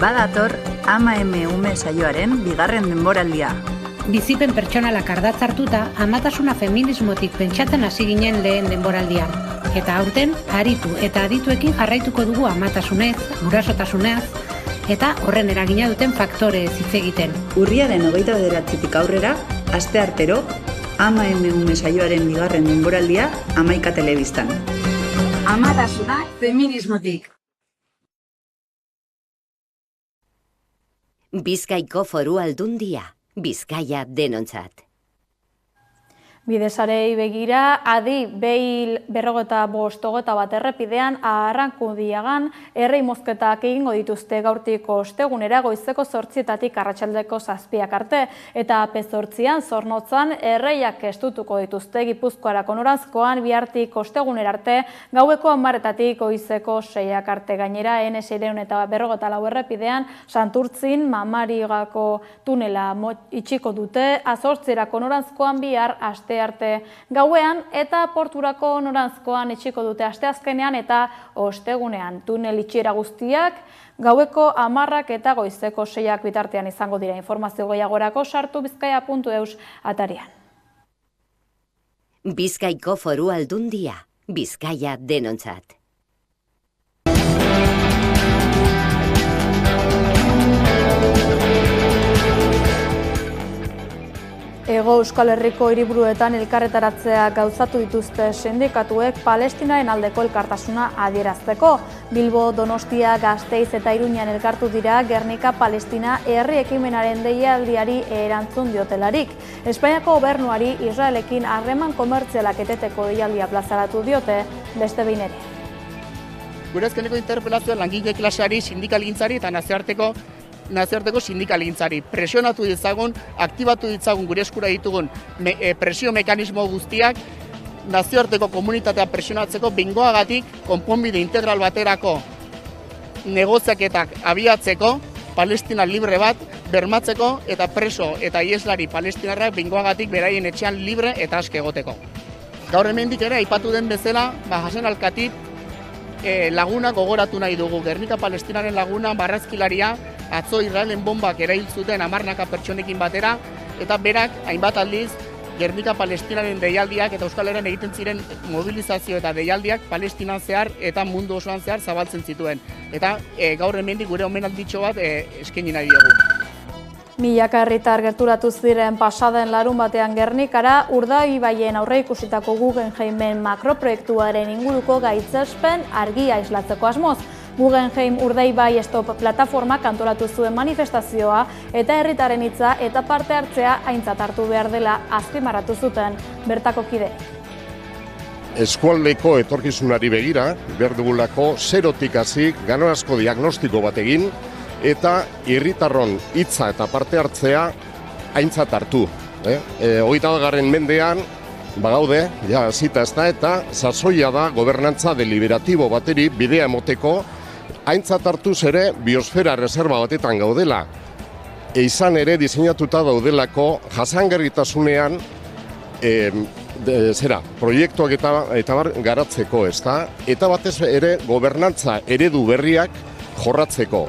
Badator Ama eme ume saioaren bigarren denboraldia. Bizipen pertsonalak ardatz hartuta, amatasuna feminismotik pentsatzen hasi ginen lehen denboraldian. Eta aurten, aritu eta adituekin jarraituko dugu amatasunez, gurasotasunez, eta horren eragina duten faktoreez hitz egiten. Urriaren 29tik aurrera, asteartero, Ama eme ume saioaren bigarren denboraldia 11 telebistan. Amatasuna feminismotik. Bizkaiko Foru Aldundia, Bizkaia denontzat. Bidesarei begira, adi behi 55 errepidean Arrankudiagan herri mozketak egingo dituzte gaurtik ostegunera goizeko 8:00 arratsaldeko 7:00 arte, eta P8an Zornotzan erreiak estutuko dituzte Gipuzkoarako noranzkoan bihartik ostegunera arte, gaueko 10:00 goizeko 6:00 arte. Gainera N654 errepidean Santurtzin Mamarigako tunela itxiko dute, Azortzirako noranzkoan bihar arte gauean eta Porturako noranzkoan itxiko dute asteazkenean eta ostegunean. Tunel itxiera guztiak gaueko 10:00 eta goizeko 6:00 bitartean izango dira. Informazio gehiagorako sartu bizkaia.eus atarian. Bizkaiko Foru Aldundia, Bizkaia denontzat. Hego Euskal Herriko hiriburuetan elkarretaratzea gauzatu dituzte sindikatuek Palestinaren aldeko elkartasuna adierazteko. Bilbo, Donostia, Gasteiz eta Iruñan elkartu dira Gernika Palestina herri ekimenaren deialdiari erantzun diotelarik. Espainiako gobernuari Israelekin harreman komertzialak eteteko deialdia plazaratu diote beste behin ere. Gure azkeneko interpelazioa langile klaseari, sindikalgintzari eta nazioarteko sindikaligintzari. Presionatu ditzagun, aktibatu ditzagun gure eskura ditugun presio mekanismo guztiak, nazioarteko komunitatea presionatzeko behingoagatik konponbide integral baterako negoziaketak abiatzeko, Palestina libre bat bermatzeko eta preso eta ieslari palestinarrak behingoagatik beraien etxean libre eta aske egoteko. Gaur hemendik ere aipatu den bezala, Hasan Al-Khatib laguna gogoratu nahi dugu. Gernika Palestinaren laguna marrazkilaria atzo Israelen bombak erail zuten 10 pertsonekin batera, eta berak hainbat aldiz Gernika Palestinaren deialdiak eta Euskal Herrian egiten ziren mobilizazio eta deialdiak Palestinan zehar eta mundu osoan zehar zabaltzen zituen. Eta gaur hemendik gure omenalditxo bat eskaini nahi dugu. Milaka herritar gerturatu ziren pasaden larun batean Gernikara, Urdai ibaien aurreikusitako Guggenheimen makroproiektuaren inguruko gaitzespen argia islatzeko asmoz. Guggenheim Urdaibai Stop plataformak antolatu zuen manifestazioa eta herritaren hitza eta parte hartzea aintzat hartu behar dela azpimarratu zuten bertako kide. Eskualdeko etorkizunari begira, behar dugulako zerotik hasi ganorazko diagnostiko bat egin eta herritarron hitza eta parte hartzea aintzat hartu. 21. mendean bagaude, ja hasita ez da, eta sasoia da gobernantza deliberatibo bateri bidea emoteko, aintzat hartuz ere biosfera reserva batetan gaudela. Izan ere diseinatuta daudelako jasangarritasunean proiektuak eta garatzeko, ez da? Eta batez ere gobernantza eredu berriak jorratzeko.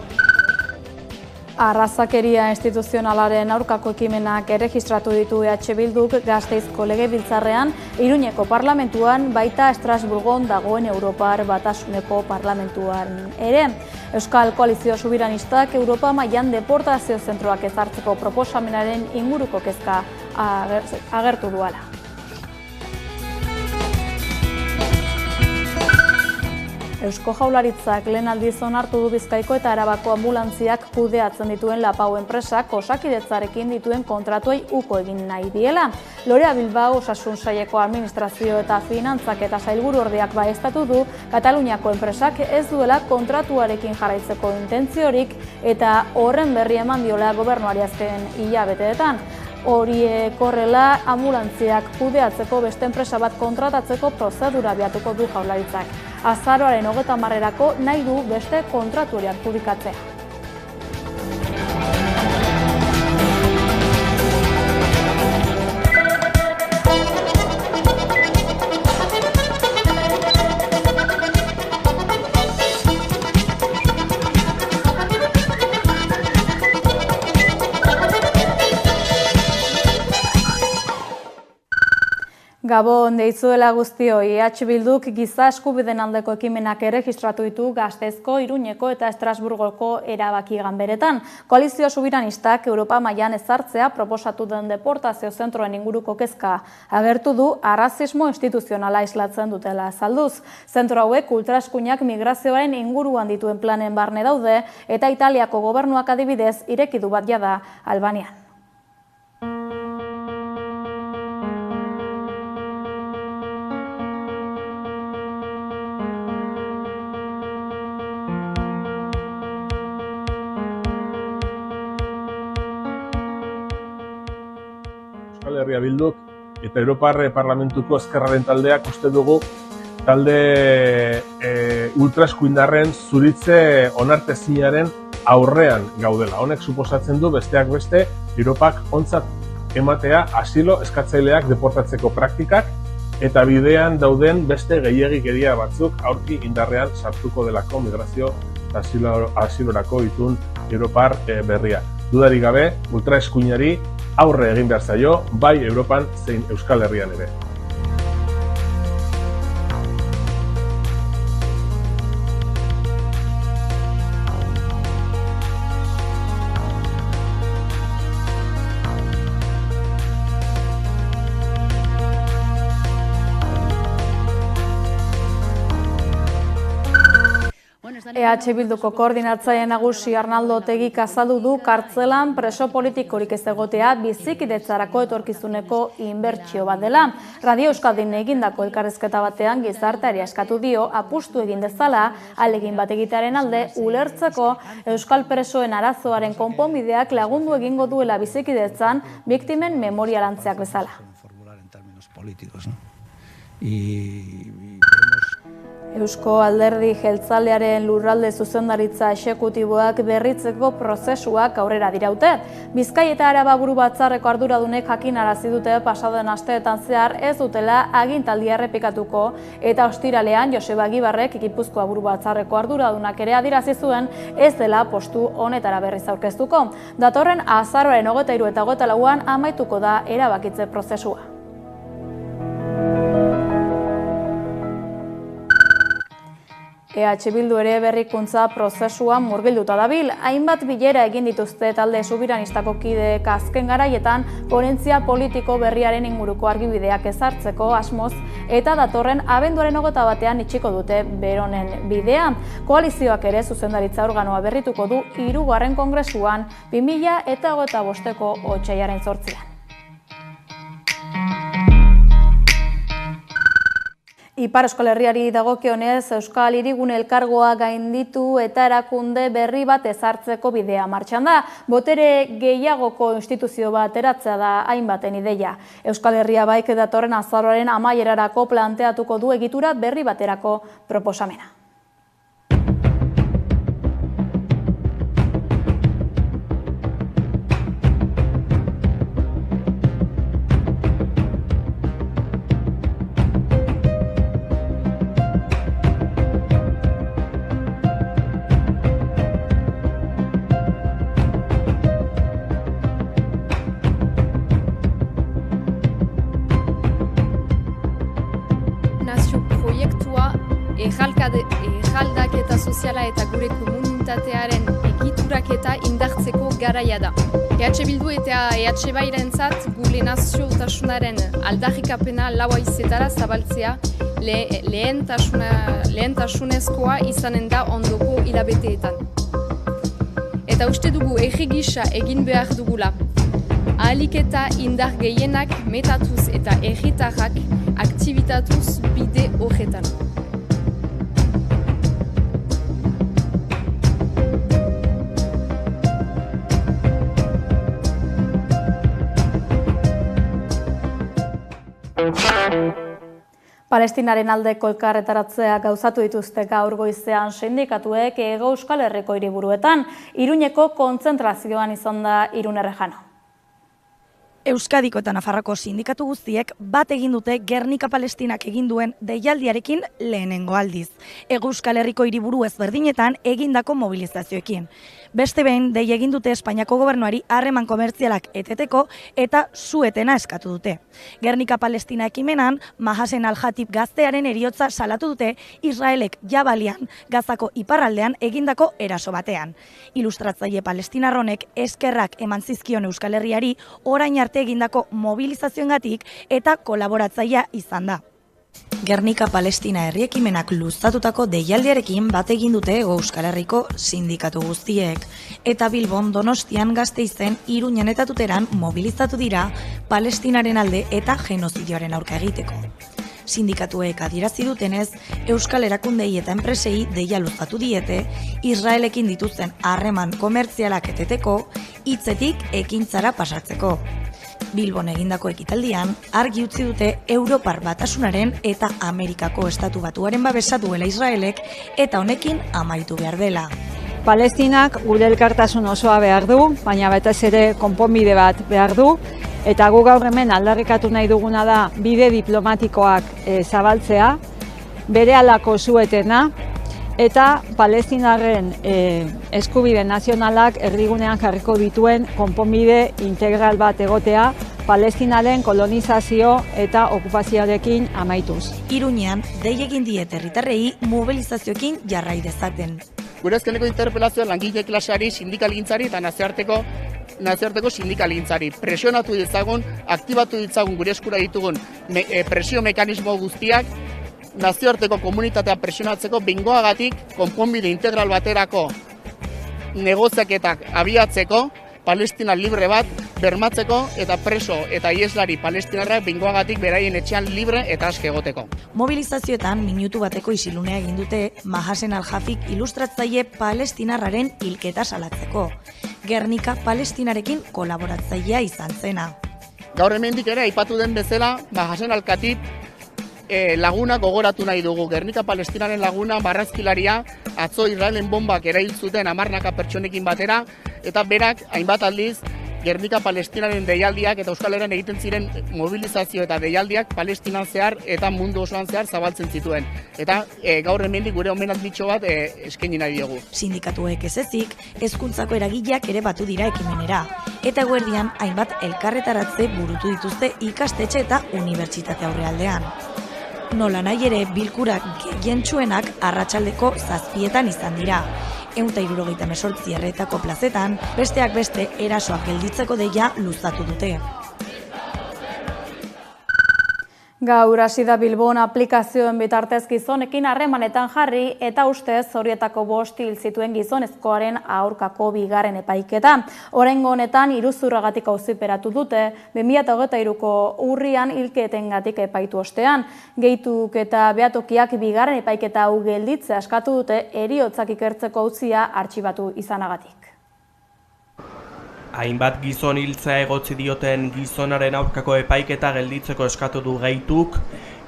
Arrazakeria instituzionalaren aurkako ekimenak erregistratu ditu EH Bilduk Gasteizko legebiltzarrean, Iruñeko parlamentuan, baita Estrasburgon dagoen Europar Batasuneko parlamentuan ere. Euskal Koalizio Subiranistak Europa mailan deportazio zentroak ezartzeko proposamenaren inguruko kezka agertu duala. Eusko Jaurlaritzak lehen aldiz onartu du Bizkaiko eta Arabako ambulantziak kudeatzen dituen Lapau enpresak Osakidetzarekin dituen kontratuei uko egin nahi diela. Lorea Bilbao Osasun Saileko administrazio eta finantzak eta sailburuordeak baieztatu du Kataluniako enpresak ez duela kontratuarekin jarraitzeko intentziorik eta horren berri eman diola gobernuari azken hilabeteetan. Horiek horrela, ambulantziak kudeatzeko beste enpresa bat kontratatzeko prozedura abiatuko du Jaurlaritzak. Azaroaren 30erako nahi du beste kontratu hori publikatzea. Gabon deitzuela guztioi, Bilduk giza eskubideen aldeko ekimenak erregistratu ditu Gasteizko, Iruñeko eta Estrasburgoko erabaki ganberetan. Koalizio sobiranistak Europa mailan ezartzea proposatu den deportazio zentroen inguruko kezka agertu du arrazismo instituzionala islatzen dutela azalduz. Zentro hauek ultraeskuinak migrazioaren inguruan dituen planen barne daude eta Italiako gobernuak adibidez ireki du bat jada Albanian. Euskal Herria Bilduk eta Europar Parlamentuko Ezkerraren taldeak uste dugu talde ultraeskuindarren zuritze onartezinaren aurrean gaudela. Honek suposatzen du besteak beste Europak ontzat ematea asilo eskatzaileak deportatzeko praktikak eta bidean dauden beste gehiegikeria batzuk aurki indarrean sartuko delako migrazio eta asilorako itun Europar berria. Dudarik gabe, ultraeskuinari aurre egin behar zaio, bai Europan zein Euskal Herrian ere. Bilduko koordinatzaile nagusi Arnaldo Otegik azaldu du kartzelan preso politikorik ez egotea bizikidetzarako etorkizuneko inbertsio bat dela. Radio Euskadin egindako elkarrizketa batean gizarteari eskatu dio apustu egin dezala ahalegin bat egitearen alde ulertzeko euskal presoen arazoaren konponbideak lagundu egingo duela bizikidetzan biktimen memorialantzeak bezala. Eusko Alderdi Jeltzalearen lurralde zuzendaritza exekutiboak berritzeko prozesuak aurrera diraute. Bizkai eta Araba buru batzarreko arduradunek jakinarazi dute pasaden asteetan zehar ez dutela agintaldia errepikatuko eta ostiralean Joseba Egibarrek Gipuzkoa buru batzarreko arduradunak ere adierazi zuen ez dela postu honetara berriz aurkeztuko. Datorren azaroaren 23 eta 24an amaituko da erabakitze prozesua. Bildu ere berrikuntza prozesuan murgilduta dabil. Hainbat bilera egin dituzte talde sobiranistako kideek azken garaietan ponentzia politiko berriaren inguruko argibideak ezartzeko asmoz eta datorren abenduaren 21ean itxiko dute beronen bidea. Koalizioak ere zuzendaritza organoa berrituko du 3. kongresuan 2025ko otsailaren 8an. Ipar Euskal Herriari dagokionez, Euskal Hirigune Elkargoa gainditu eta erakunde berri bat ezartzeko bidea martxan da. Botere gehiagoko instituzio bat eratzea da hainbaten ideia. Euskal Herria baik datorren azaroaren amaierarako planteatuko du egitura berri baterako proposamena. Erraldaketa soziala eta gure komunitatearen egituraketa indartzeko garaia da. Bildu eta Bairentzat gure naziotasunaren aldarrikapena lau haizetara zabaltzea lehentasunezkoa izanen da ondoko hilabeteetan. Eta uste dugu herri gisa egin behar dugula. Ahalik eta indar gehienak metatuz eta herritarrak aktibitatuz bide horretan. Palestinaren aldeko elkarretaratzea gauzatu dituzte gaur goizean sindikatuek Hego Euskal Herriko hiriburuetan. Iruñeko kontzentrazioan izan da Irun Errejano. Euskadiko eta Nafarroko sindikatu guztiek bat egin dute Gernika Palestinak egin duen deialdiarekin lehenengo aldiz. Euskal Herriko hiriburu ezberdinetan egindako mobilizazioekin. Beste behin, dei egin dute Espainiako gobernuari harreman komertzialak eteteko eta su-etena eskatu dute. Gernika Palestina ekimenan, Mahasen Al-Hatib gaztearen heriotza salatu dute Israelek Jabalian, Gazako iparraldean egindako eraso batean. Ilustratzaile palestinarronek eskerrak eman zizkion Euskal Herriari orain arte egindako mobilizazioengatik eta kolaboratzailea izan da. Gernika Palestina herri ekimenak luztatutako deialdiarekin bat egin dute Euskal Herriko sindikatu guztiek. Eta Bilbon, Donostian, Gasteizen, Iruñan eta Tuteran mobilizatu dira Palestinaren alde eta genozidioaren aurka egiteko. Sindikatuek adierazi dutenez, Euskal Erakundei eta enpresei deia luztatu diete, Israelekin dituzten harreman komertzialak eteteko, hitzetik ekintzara pasatzeko. Bilbon egindako ekitaldian, argi utzi dute Europar Batasunaren eta Amerikako Estatu Batuaren babesa duela Israelek eta honekin amaitu behar dela. Palestinak gure elkartasun osoa behar du, baina batez ere konponbide bat behar du, eta gu gaur hemen aldarrikatu nahi duguna da bide diplomatikoak zabaltzea, berehalako su-etena, eta palestinarren eskubide nazionalak erdigunean jarriko dituen konponbide integral bat egotea, Palestinaren kolonizazio eta okupazioarekin amaituz. Iruñean, dei egin diet herritarrei mobilizazioekin jarrai dezaten. Gure azkeneko interpelazioa langile klaseari, sindikalintzari eta nazioarteko sindikalintzari. Presionatu ditzagun, aktibatu ditzagun gure eskura ditugun presio mekanismo guztiak, nazioarteko komunitatea presionatzeko bingoagatik konponbide integral baterako negoziaketak abiatzeko, Palestina libre bat bermatzeko eta preso eta ieslari palestinarrak bingoagatik beraien etxean libre eta aske egoteko. Mobilizazioetan minutu bateko isilunea egin dute Mahasen Al-Hatib ilustratzaile palestinarraren hilketa salatzeko. Gernika Palestinarekin kolaboratzailea izan zena. Gaur hemendik ere aipatu den bezala Mahasen Al-Hatib laguna gogoratu nahi dugu. Gernika Palestinaren laguna marrazkilaria atzo Israelen bombak erail zuten 10 pertsonekin batera eta berak hainbat aldiz Gernika Palestinaren deialdiak eta Euskal Herrian egiten ziren mobilizazio eta deialdiak Palestinan zehar eta mundu osoan zehar zabaltzen zituen. Eta gaur hemendik gure omenalditxo bat eskaini nahi diogu. Sindikatuek ez ezik, hezkuntzako eragileak ere batu dira ekimenera. Eta eguerdian hainbat elkarretaratze burutu dituzte ikastetxe eta unibertsitate aurrealdean. Nola nahi ere bilkurak gehientsuenak arratsaldeko 7etan izan dira. 178 herrietako plazetan, besteak beste erasoak gelditzeko deia luzatu dute. Gaur hasi da Bilbon aplikazioen bitartez gizonekin harremanetan jarri eta ustez horietako 5 hil zituen gizonezkoaren aurkako bigarren epaiketa. Oraingo honetan iruzurragatik auziperatu dute, 2023ko urrian hilketengatik epaitu ostean. Gehituak eta behatokiak bigarren epaiketa hau gelditzea eskatu dute heriotzak ikertzeko auzia artxibatu izanagatik. Hainbat gizon hiltzea egotzi dioten gizonaren aurkako epaiketa gelditzeko eskatu du Gehituak,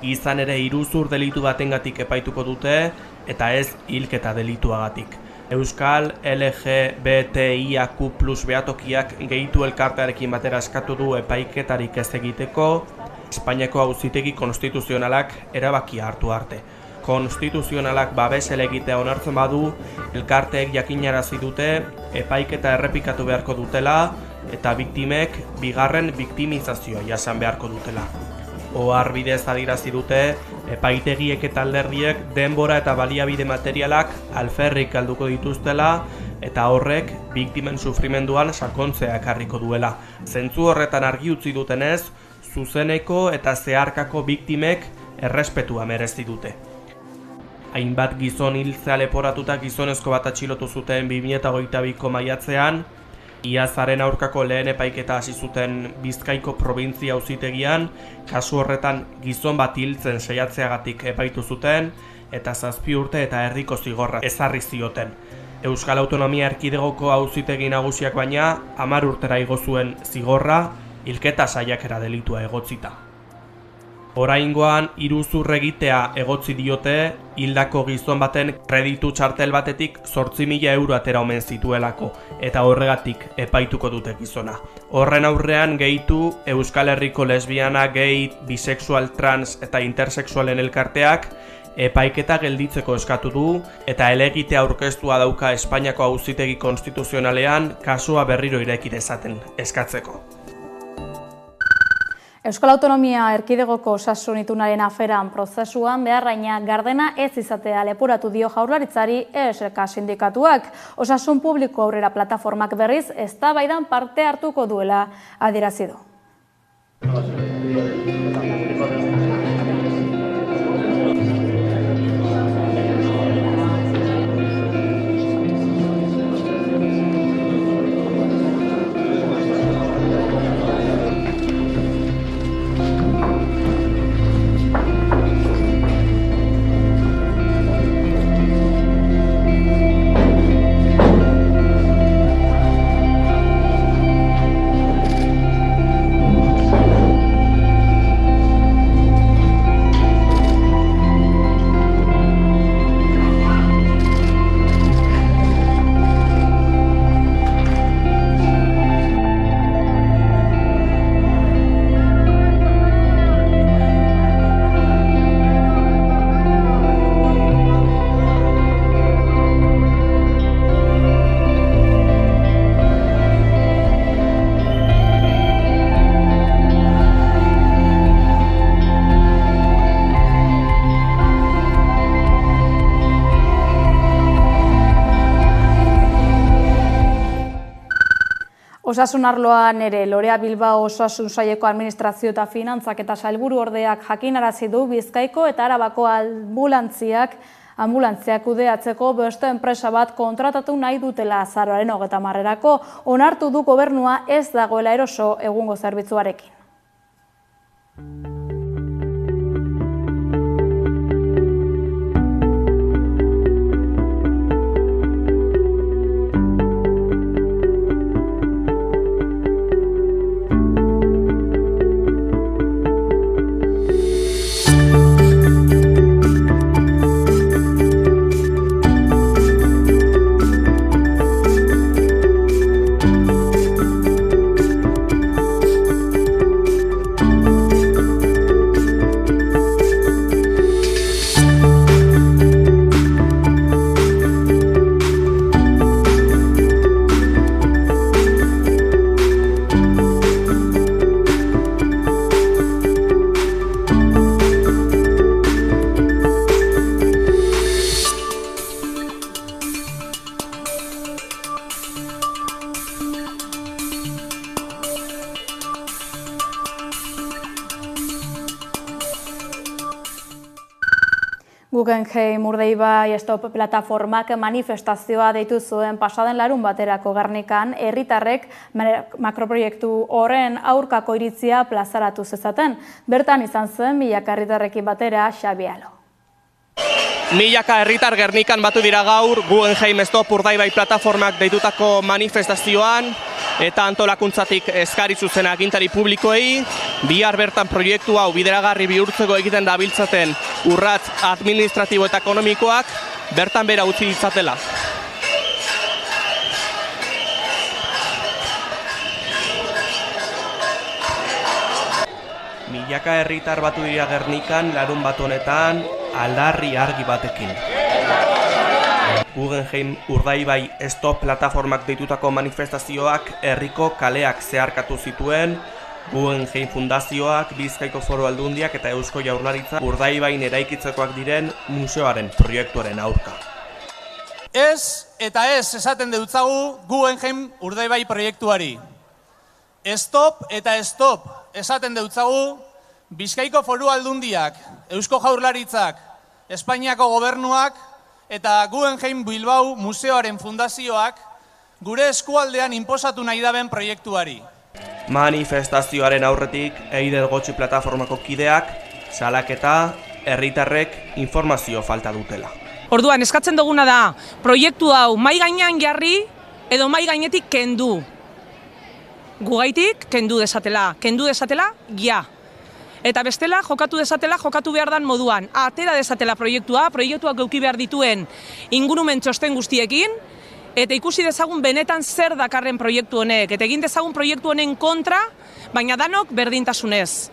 izan ere iruzur delitu batengatik epaituko dute eta ez hilketa delituagatik. Euskal LGBTIAQ+ behatokiak Gehitu elkartearekin batera eskatu du epaiketarik ez egiteko, Espainiako Auzitegi Konstituzionalak erabakia hartu arte. Konstituzionalak babes helegitea onartzen badu, elkarteek jakinarazi dute epaiketa errepikatu beharko dutela eta biktimek bigarren biktimizazioa jasan beharko dutela. Ohar bidez adierazi dute epaitegiek eta alderdiek denbora eta baliabide materialak alferrik galduko dituztela eta horrek biktimen sufrimenduan sakontzea ekarriko duela. Zentzu horretan argi utzi dutenez, zuzeneko eta zeharkako biktimek errespetua merezi dute. Hainbat gizon hiltzea leporatuta gizonezko bat atxilotu zuten 2022ko maiatzean, iazaren aurkako lehen epaiketa hasi zuten Bizkaiko probintzia auzitegian, kasu horretan gizon bat hiltzen saiatzeagatik epaitu zuten eta 7 urte eta erdiko zigorra ezarri zioten. Euskal Autonomia Erkidegoko auzitegi nagusiak baina 10 urtera igo zuen zigorra hilketa saiakera delitua egotzita. Oraingoan iruzur egitea egotzi diote hildako gizon baten kreditu txartel batetik 8.000 euro atera omen zituelako eta horregatik epaituko dute gizona. Horren aurrean gehitu Euskal Herriko lesbiana, gay, bisexual, trans eta intersexualen elkarteak epaiketa gelditzeko eskatu du eta helegitea aurkeztua dauka Espainiako Auzitegi Konstituzionalean kasua berriro ireki dezaten eskatzeko. Euskal Autonomia Erkidegoko osasun itunaren aferan prozesuan beharraina gardena ez izatea leporatu dio Jaurlaritzari ESK sindikatuak. Osasun publiko aurrera plataformak berriz eztabaidan parte hartuko duela adierazi du. Osasun arloan ere Lorea Bilbao Osasun Saileko Administrazio eta Finantzak eta Sailburu ordeak jakinarazi du Bizkaiko eta Arabako anbulantziak kudeatzeko beste enpresa bat kontratatu nahi dutela azaroaren 30erako. Onartu du gobernua ez dagoela eroso egungo zerbitzuarekin. Guggenheim Urdaibai Stop plataformak manifestazioa deitu zuen pasaden larun baterako Gernikan herritarrek makroproiektu horren aurkako iritzia plazaratu zezaten. Bertan izan zen milaka herritarrekin batera Xabi Alo. Milaka herritar Gernikan batu dira gaur Guggenheim Stop Urdaibai plataformak deitutako manifestazioan eta antolakuntzatik eskari zuzen agintari publikoei bihar bertan proiektu hau bideragarri bihurtzeko egiten dabiltzaten urratz administratibo eta ekonomikoak bertan bera utzi ditzatela. Milaka herritar batu dira Gernikan larun bat honetan aldarri argi batekin. Guggenheim Urdaibai Stop plataformak deitutako manifestazioak herriko kaleak zeharkatu zituen, Guggenheim Fundazioak, Bizkaiko Foru Aldundiak eta Eusko Jaurlaritza Urdaibain eraikitzekoak diren museoaren proiektuaren aurka. Ez eta ez esaten deutzagu Guggenheim Urdaibai proiektuari. Stop eta stop esaten deutzagu Bizkaiko Foru Aldundiak, Eusko Jaurlaritzak, Espainiako gobernuak eta Guggenheim Bilbao Museoaren Fundazioak gure eskualdean inposatu nahi daben proiektuari. Manifestazioaren aurretik Eider Gotxi plataformako kideak salaketa herritarrek informazio falta dutela. Orduan eskatzen duguna da proiektu hau mahai gainean jarri edo mahai gainetik kendu. Gugaitik kendu desatela ja. eta bestela jokatu dezatela jokatu behar dan moduan. Atera dezatela proiektuak eduki behar dituen ingurumen txosten guztiekin, eta ikusi dezagun benetan zer dakarren proiektu honek, eta egin dezagun proiektu honen kontra, baina danok berdintasunez.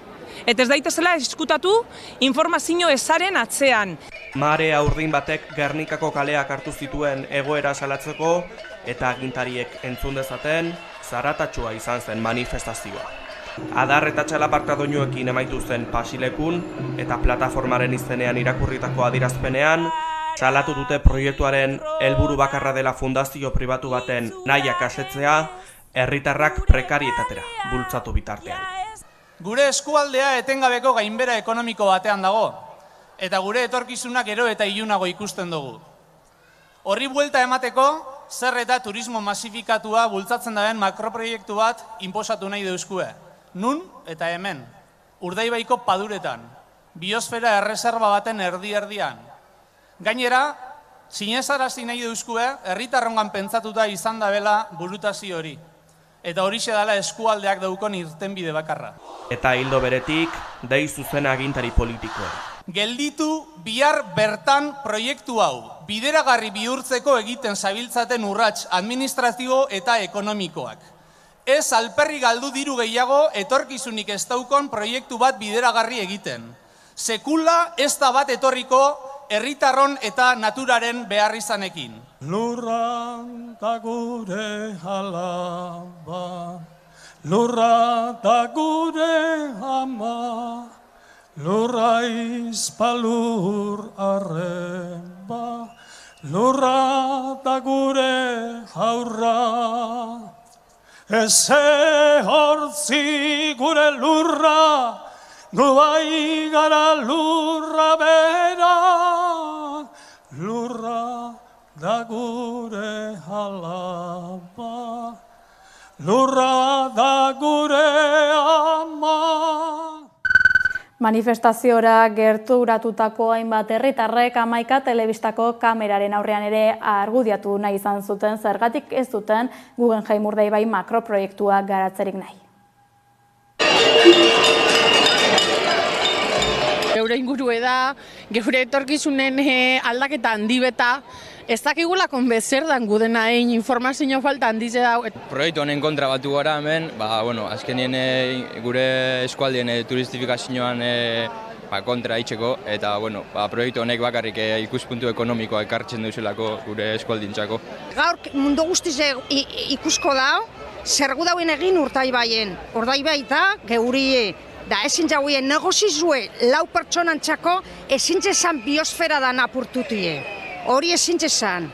Eta ez daitezela eskutatu informazio ezaren atzean. Marea urdin batek Gernikako kaleak hartu zituen egoera salatzeko eta agintariek entzun dezaten zaratatxua izan zen manifestazioa. Adar eta txalaparta doinuekin emaitu zen pasilekun eta plataformaren izenean irakurritako adierazpenean salatu dute proiektuaren helburu bakarra dela fundazio pribatu baten nahiak asetzea herritarrak prekarietatera bultzatu bitartean. Gure eskualdea etengabeko gainbera ekonomiko batean dago, eta gure etorkizunak gero eta ilunago ikusten dugu. Horri buelta emateko, zer eta turismo masifikatua bultzatzen daren makroproiektu bat inposatu nahi deuzkue. Nun eta hemen, Urdaibaiko paduretan, biosfera erreserba baten erdi-erdian. Gainera, sinezarazi nahi deuzkue, herritarrongan pentsatuta izan dabela burutazio hori. Eta horixe dela eskualdeak daukon irtenbide bakarra. Eta hildo beretik, dei zuzena agintari politikoa. Gelditu bihar bertan proiektu hau, bideragarri bihurtzeko egiten zabiltzaten urrats administratibo eta ekonomikoak. Ez alperri galdu diru gehiago etorkizunik ez daukon proiektu bat bideragarri egiten. Sekula ez da bat etorriko herritarron eta naturaren beharrizanekin. Lurra da gure alaba, lurra da gure ama, lurra izpalur arreba, lurra da gure haurra. Eze hortzi gure lurra, gu bai gara lurra bera, lurra da gure alaba, lurra da gure ama. Manifestaziora gerturatutako hainbat herritarrek Hamaika telebistako kameraren aurrean ere argudiatu nahi izan zuten zergatik ez duten Guggenheim Urdaibai makroproiektua garatzerik nahi. Geure ingurue da, geure etorkizunen aldaketa handi beta, ez dakigula konbezer dan gudena informazio falta handize da. Proiektu honen kontra batu gara hemen, azkenien gure eskualdien turistifikazioan kontra itxeko, eta proiektu honek bakarrik ikuspuntu ekonomikoa ekartzen duzelako gure eskualdintzako. Gaur mundu guztiz ikusko da, zergu dauen egin Urdaibaien. Urdaibai da, geurie, da ezin jauen negozizue lau pertsonantzako ezin zezan biosfera da apurtutie. Hori ezin zezan.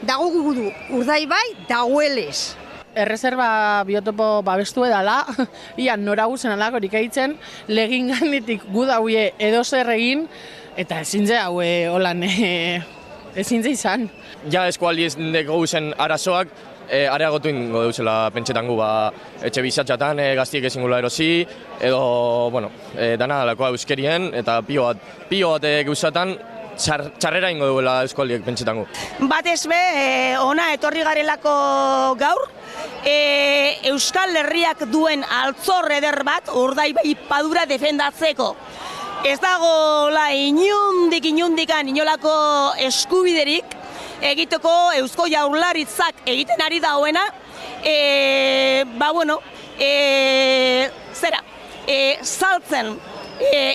Dago gudu, Urdaibai dagoelez. Erreserba biotopo babestu edala, ian nora guzen alako erikaitzen, legin ganditik gu dauie edo zer egin, eta ezin ze haue holan ezin ze izan. Ja eskualdi ez deko guzen arazoak, areagotu ingo duzela pentsetan gu etxe bizatzatan gaztiek ezin gula erosi, edo, dana dalakoa euskerien, eta pio bat gauzatan, txarrera ingo duela eskualdiek pentsetan gu. Batez be, ona etorri garelako gaur, Euskal Herriak duen altzor eder bat Urdaibai padura defendatzeko. Ez dagoela inundikan inolako eskubiderik egiteko Eusko Jaurlaritzak egiten ari dagoena, saltzen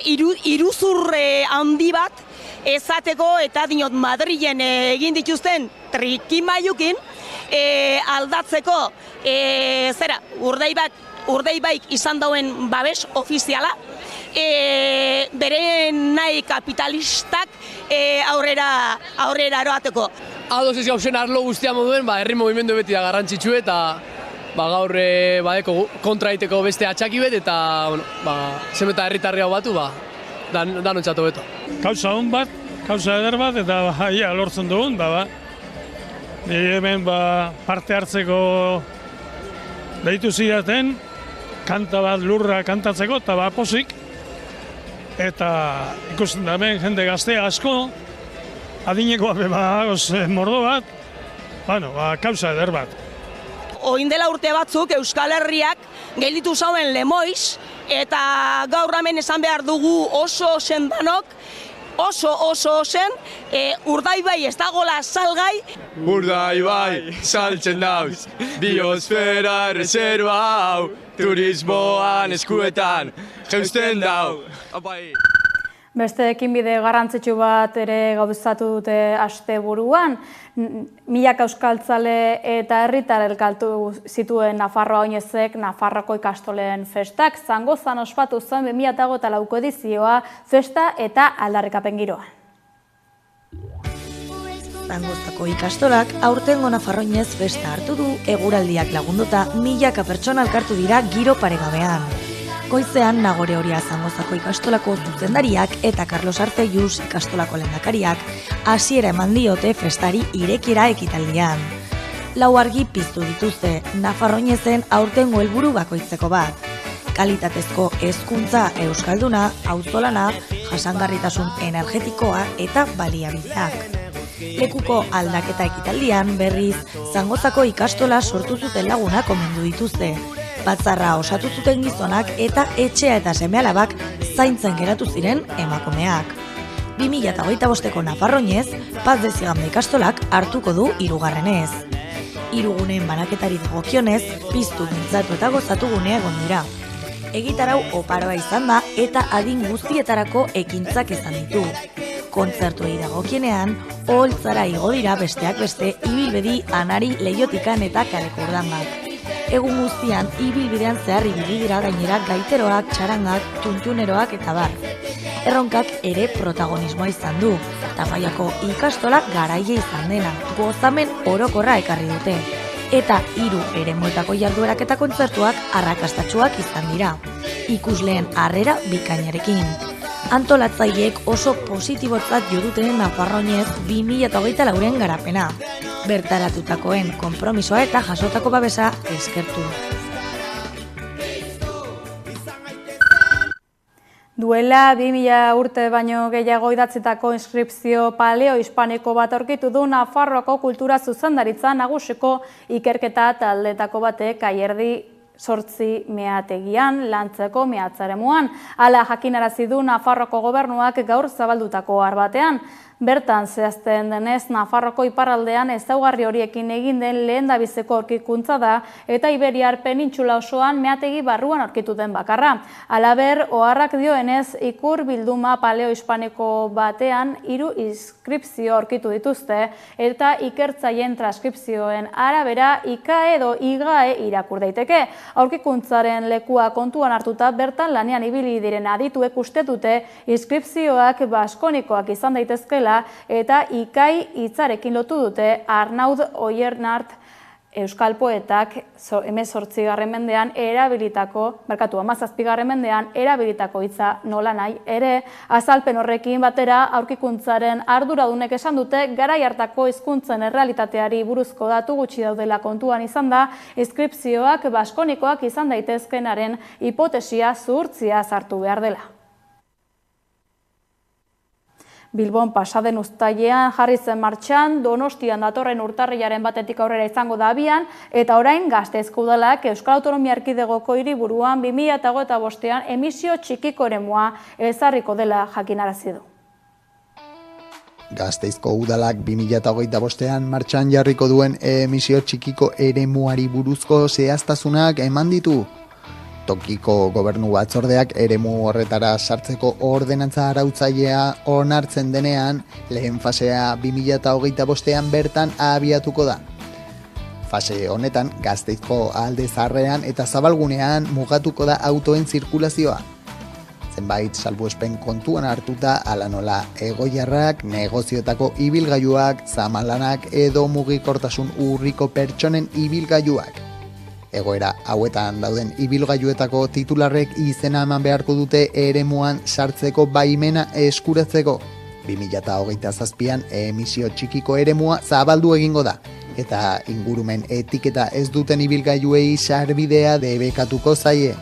iruzur handi bat ezateko eta dinot Madrilen egin dituzten trikimailukin aldatzeko Urdaibaik izan dauen babes ofiziala, bere nahi kapitalistak aurrera eroateko. Ados ez gauzen arlo guztia moduen, herri movimendu beti da garrantzitsu eta gaur kontra egiteko beste atxaki bet eta zenbeta herritarri hau batu, danontzatu beto. Kauza hon bat, kauza eder bat eta lortzen dugun, nire hemen parte hartzeko deitu zidaten, kanta bat lurra kantatzeko eta pozik, eta ikusten da hemen jende gaztea asko, adinekoa mordo bat, kauza eder bat. Oin dela urte batzuk Euskal Herriak gelditu zauen Lemoiz, eta gaur hemen esan behar dugu oso sendanok, oso zen, Urdaibai ez dagoela salgai. Urdaibai saltzen dauz, biosfera reserva hau, turismoan eskuetan, jeusten dau. Beste ekinbide garrantzitsu bat ere gauzatu dute asteburuan, milaka euskaltzale eta herritar elkartu zituen Nafarroa oinezek Nafarroko ikastolen festak, Zangozan ospatu zen 2024ko edizioa festa eta aldarrikapen giroan. Zangozako ikastolak aurtengo Nafarroinez festa hartu du, eguraldiak lagunduta milaka pertsona elkartu dira giro paregabean. Goizean Nagore Oria Zangozako ikastolako zuzendariak eta Carlos Artellus ikastolako lehendakariak hasiera eman diote festari irekiera ekitaldian. Lau argi piztu dituzte, Nafarroinezen aurtengo helburu bakoitzeko bat. Kalitatezko hezkuntza euskalduna, auzolana, jasangarritasun energetikoa eta baliabideak. Lekuko aldaketa ekitaldian berriz Zangozako ikastola sortu zuten lagunak omendu dituzte. Batzarra osatu zuten gizonak eta etxea eta seme-alabak zaintzen geratu ziren emakumeak. 2025ko Nafarroinez, Paz de Zigamde ikastolak hartuko du 3. Hiruguneen banaketari dagokionez, piztu, mintzatu eta gozatu gunea egon dira. Egitarau oparoa izan da eta adin guztietarako ekintzak izan ditu. Kontzertuei dagokienean, oholtzara igo dira besteak beste ibilbedi, anari, leiotikan eta kaleko urdandak. Egun guztian, ibilbidean zehar ibili dira gainera gaiteroak, txarangak, tuntuneroak eta bar. Erronkak ere protagonismoa izan du, Tafaiako ikastolak garaile izan dena, gozamen orokorra ekarri dute. Eta 3 eremuetako jarduerak eta kontzertuak arrakastatsuak izan dira. Ikusleen harrera bikainarekin. Antolatzaileek oso positibotzat jo duten Nafarroinez 2024en garapena. Bertaratutakoen konpromisoa eta jasotako babesa eskertu. Duela 2000 urte baino gehiago idatzitako inskripzio paleo-hispaniko bat aurkitu du Nafarroako kultura zuzendaritza nagusiko ikerketa taldetako batek aierdi 8 meategian lantzeko mehatzaremuan. Hala jakinarazi du Nafarroko gobernuak gaur zabaldutako arbatean. Bertan zehazten denez, Nafarroko iparraldean ezaugarri horiekin egin den lehendabiziko aurkikuntza da eta Iberiar penintxula osoan meategi barruan aurkitu den bakarra. Halaber, oharrak dioenez, ikur bilduma paleo-hispaniko batean 3 inskripzio aurkitu dituzte eta ikertzaien transkripzioen arabera IKAE edo IGAE irakur daiteke. Aurkikuntzaren lekua kontuan hartuta bertan lanean ibili diren adituek uste dute inskripzioak baskonikoak izan daitezkela eta ikai hitzarekin lotu dute Arnaud Oiernart euskal poetak 18. mendean erabilitako, 17. mendean erabilitako hitza nola nahi ere, azalpen horrekin batera aurkikuntzaren arduradunek esan dute garai hartako hizkuntzen errealitateari buruzko datu gutxi daudela kontuan izan da, inskripzioak baskonikoak izan daitezkenaren hipotesia zuhurtzia sartu behar dela. Bilbon pasaden uztailean jarri zen martxan, Donostian datorren urtarrilaren batetik aurrera izango da abian, eta orain Gasteizko udalak Euskal Autonomia Erkidegoko hiriburuan 2025ean emisio txikiko eremua ezarriko dela jakinarazi du. Gasteizko udalak 2025ean martxan jarriko duen emisio txikiko eremuari buruzko zehaztasunak eman ditu. Tokiko gobernu batzordeak eremu horretara sartzeko ordenantza arautzailea onartzen denean, lehen fasea 2025ean bertan abiatuko da. Fase honetan, Gasteizko alde zaharrean eta zabalgunean mugatuko da autoen zirkulazioa. Zenbait salbuespen kontuan hartuta ala nola egoiarrak, negozioetako ibilgailuak, zamalanak edo mugikortasun urriko pertsonen ibilgailuak. Egoera hauetan dauden ibilgailuetako titularrek izena eman beharko dute eremuan sartzeko baimena eskuratzeko. 2027an emisio txikiko eremua zabaldu egingo da, eta ingurumen etiketa ez duten ibilgailuei sarbidea debekatuko zaie.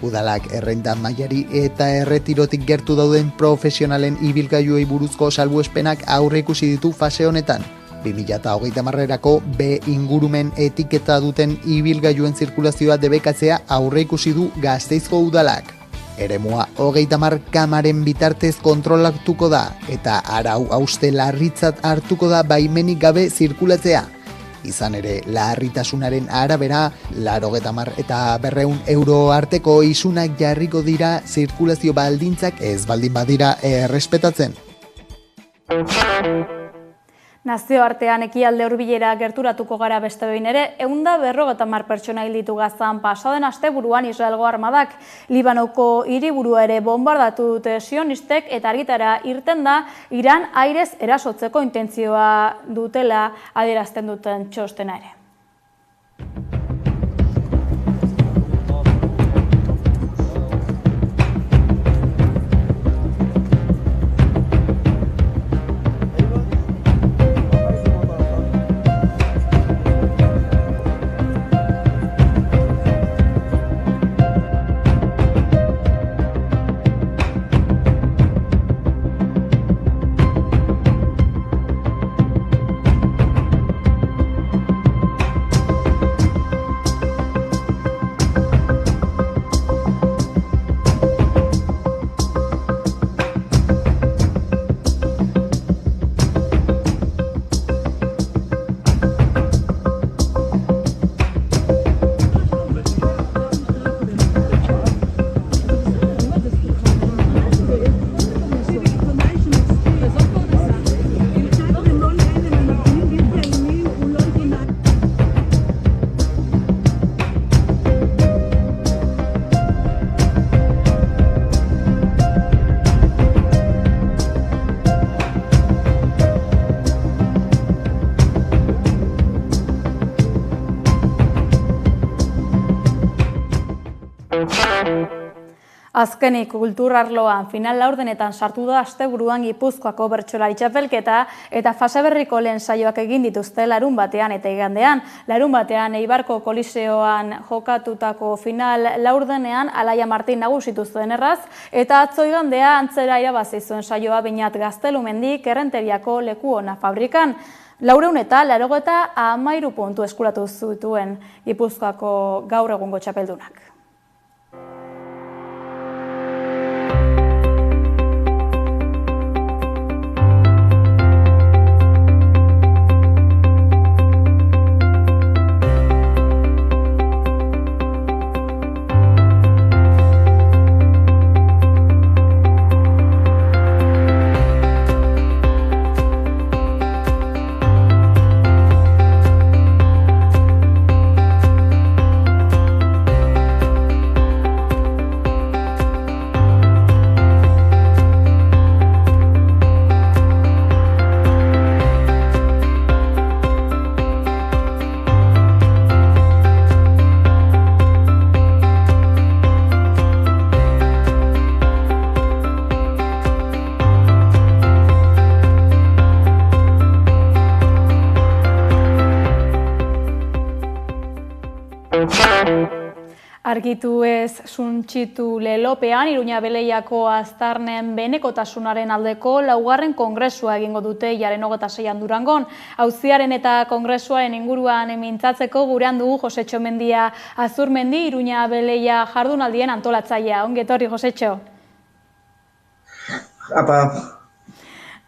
Udalak errenta mailari eta erretirotik gertu dauden profesionalen ibilgailuei buruzko salbuespenak aurreikusi ditu fase honetan. 2030erako B ingurumen etiketa duten ibilgailuen zirkulazioa debekatzea aurreikusi du Gasteizko udalak. Eremua 30 kamaren bitartez kontrolatuko da eta arau hauste larritzat hartuko da baimenik gabe zirkulatzea. Izan ere, larritasunaren arabera, 80 eta 200 euro arteko isunak jarriko dira zirkulazio baldintzak ez baldin badira errespetatzen. Nazioartean ekialde hurbilera gerturatuko gara beste behin ere, 150 pertsona hil ditu Gazan pasaden asteburuan Israelgo armadak. Libanoko hiriburua ere bombardatu dute sionistek eta argitara irten da Iran airez erasotzeko intentzioa dutela adierazten duten txostena ere. Azkenik kulturarloan final laurdenetan sartu da asteburuan Gipuzkoako bertsolari txapelketa eta fase berriko lehen saioak egin dituzte larunbatean eta igandean. Larunbatean Eibarko Koliseoan jokatutako final laurdenean Alaia Martin nagusitu zuen erraz eta atzo igandea antzera irabazi zuen saioa Beñat Gaztelumendi Errenteriako Leku Ona fabrikan. 413 puntu eskuratu zituen Gipuzkoako gaur egungo txapeldunak. Argitu ez suntsitu lelopean, Iruña Beleiako aztarnen benekotasunaren aldeko laugarren kongresua egingo dute hilaren 26an Durangon. Auziaren eta kongresuaren inguruan mintzatzeko gurean dugu Josetxo Mendia Azurmendi, Iruña Beleia jardunaldien antolatzailea. Ongi etorri, Josetxo.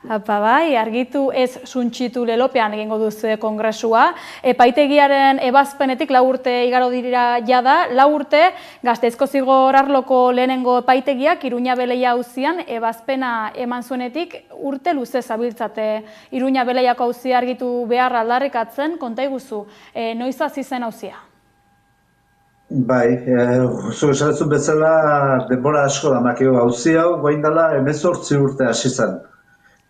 Apa bai, argitu ez suntsitu lelopean egingo duzue kongresua. Epaitegiaren ebazpenetik 4 urte igaro dira jada, 4 urte Gasteizko zigor arloko lehenengo epaitegiak Iruña Beleia auzian ebazpena eman zuenetik urte luze zabiltzate Iruña Beleiako auzia argitu beharra aldarrikatzen, konta iguzu, noiz hasi zen auzia? Bai, zu esan bezala denbora asko damakio auzi hau, guain dela 18 urte hasi zen.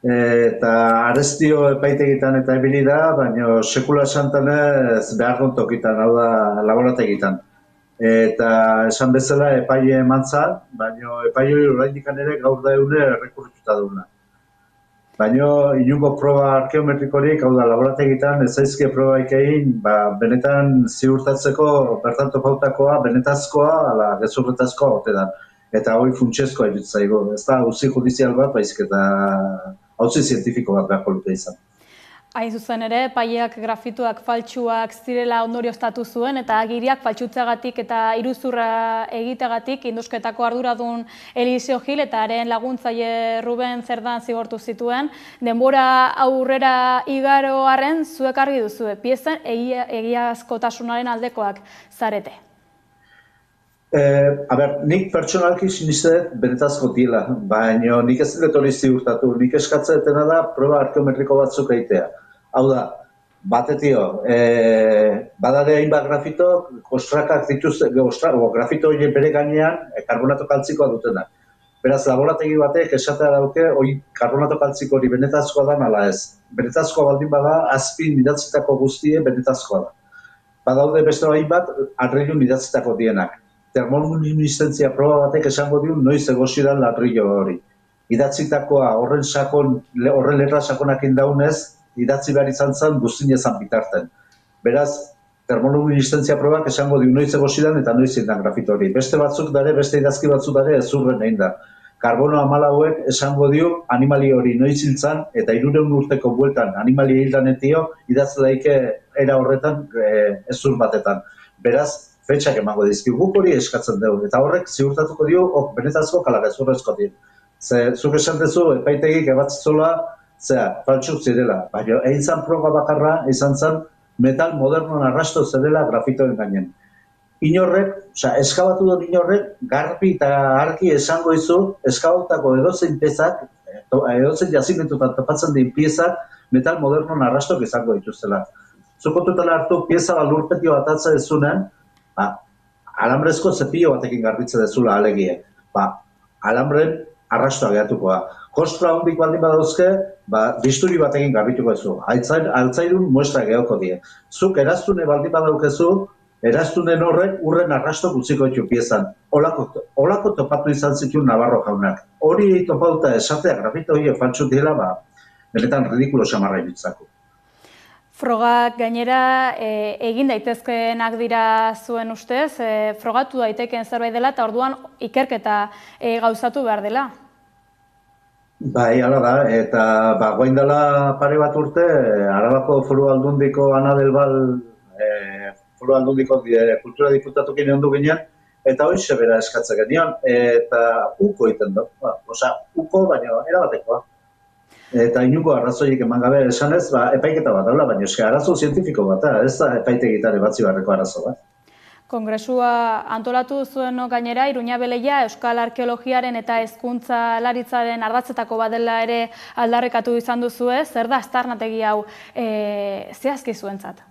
Eta arestio epaitegitan eta ibili da, baina sekula santanez behar tokitan, hau da laborategitan. Eta esan bezala epaile eman zan, baina epaile oraindik ere gaur da eune errekurrituta duna. Baina inungo proba arkeometrikorik, hau da laborategitan ez zaizke probaik egin, benetan ziurtatzeko bertan topautakoa, benetazkoa, ala gezurretazkoa ote da. Eta hori funtsezkoa irutzaigo, ez da auzi judizial bat, baizik eta auzi zientifiko bat beharko luke izan. Hain zuzen ere, epaileak grafituak faltsuak zirela ondorioztatu zuen eta agiriak faltsutzeagatik eta iruzurra egiteagatik indusketako arduradun Eliseo Gil eta haren laguntzaile Ruben Zerdan zigortu zituen. Denbora aurrera igaro arren, zuek argi duzue, piezen egiazkotasunaren aldekoak zarete. Nik pertsonalki sinizet benetazko dila, baina nik ez dut hori ziurtatu. Nik eskatzetena da proba arkeometriko batzuk egitea. Hau da, batetio, badare hainbat grafito, kostrakak dituzte, grafito horien bere gainean karbonato kaltzikoa dutena. Beraz, laborategi batek esatea dauke, karbonato kaltziko hori benetazkoa da nala ez. Benetazkoa baldin bada, azpin idatzitako guztie benetazkoa da. Badaude beste hainbat, arreilun idatzitako dienak. Termoluminiszentzia proba batek esango diun noiz egosidan ladrillo hori. Idatzitakoa horren letra sakonak indaunez, idatzi behar izan zen guztin ezan bitarten. Beraz, termoluminiszentzia probak esango diun noiz egosidan eta noiz indan grafito hori. Beste batzuk dare, beste idazki batzuk dare ezurren egin da. Karbono 14 esango dio animali hori noiz hiltzan eta 300 urteko bueltan animali hildanetio idatz daike era horretan ezur batetan. Beraz, fetxak emango dizki, guk hori eskatzen dugu, eta horrek ziurtatuko dio, benetazko kalagezurrezko dio. Zuk esan dezu, epaitegik ebatzizola, faltsuk zirela, baina egin zan proba bakarra, izan zan metal modernoan arrasto zirela grafitoen gainen. Inorrek, eskabatu dut inorrek, garbi eta argi esango izu, eskabatutako edozein piezak, edozein jazimentutan topatzen den piezak, metal modernoan arrastok izango dituztela. Zukotutan hartu pieza balurpetio atatzen ezunen, alambrezko zepillo batekin garbitzen dezula alegie. Alambren arrastoa gehatuko da. Kostra hondik baldin badauzke, bisturi batekin garbituko ezu. Altzairun muestra gehoko die. Zuk eraztune baldin badaukezu, eraztunen horrek urren arrasto gutziko ditu piezan. Olako topatu izan zituen Navarro jaunak. Hori topauta esatea grafito hori faltsu dela, benetan ridikulo samarra ibitzako. Frogak gainera egin daitezkeenak dira zuen ustez, frogatu daiteken zerbait dela eta orduan ikerketa gauzatu behar dela. Bai, hala da, eta guain dela pare bat urte, Arabako Foru Aldundiko Ana del Val Foru Aldundiko kultura diputatukin egon du ginen, eta hori sebera eskatzen genion, eta uko egiten du. Uko, baina erabatekoa. Eta inuko arrazoiek eman gabe esanez, epaiketa bat daula, baina eske arazo zientifiko bat, ez da epaitegitare batzi barreko arazo bat. Kongresua antolatu zuen gainera, Iruña Beleia Euskal Arkeologiaren eta Hezkuntza Laritzaren ardatzetako badela ere aldarrekatu izan duzue, zer da aztarnategi hau zehazki zuentzat?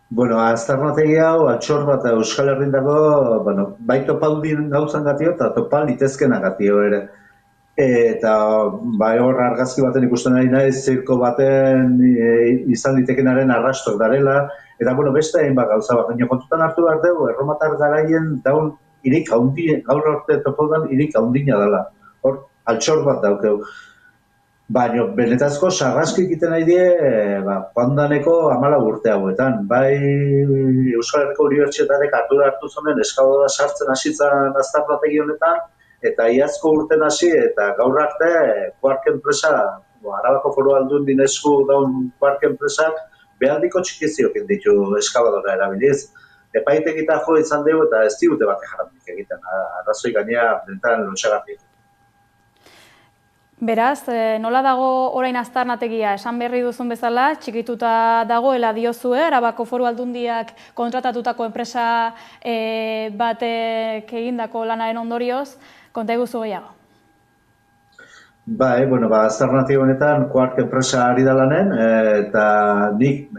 Bueno, aztarnategi hau altxor bat Euskal Herrindako, bai topaldin gauzan gatio eta topal litezkena gatio ere. Eta hor argazki baten ikusten ari naiz, zirko baten izan litekenaren arrastok darela, eta beste hainbat gauza bat, baina kontutan hartu behar dugu, erromatar garaien daun irik haundien, gaur orte topoldan irik haundina dela, hor altxor bat daukeu. Baina benetazko sarraski egiten nahi die, joandaneko 14 urte hauetan, bai Euskal Herriko Unibertsitateak hartu zonen eskaboda sartzen hasitzen aztarnategi honetan, eta iazko urten hasi eta gaur arte kuark enpresa, Arabako Foru Aldundin esku daun kuark enpresak behaldiko txikiziokin ditu eskabadora erabiliz. Epaitegita jo izan dugu eta ez digute bate jarratik egiten, arrazoi gainea benetan lotxagatik. Beraz, nola dago orain aztarnategia, esan berri duzun bezala, txikituta dagoela diozue, Arabako Foru Aldundiak kontratatutako enpresa batek egindako lanaren ondorioz, konta eguzu gehiago? Bai, aztarnategi honetan kuark enpresa ari da lanen, eta nik,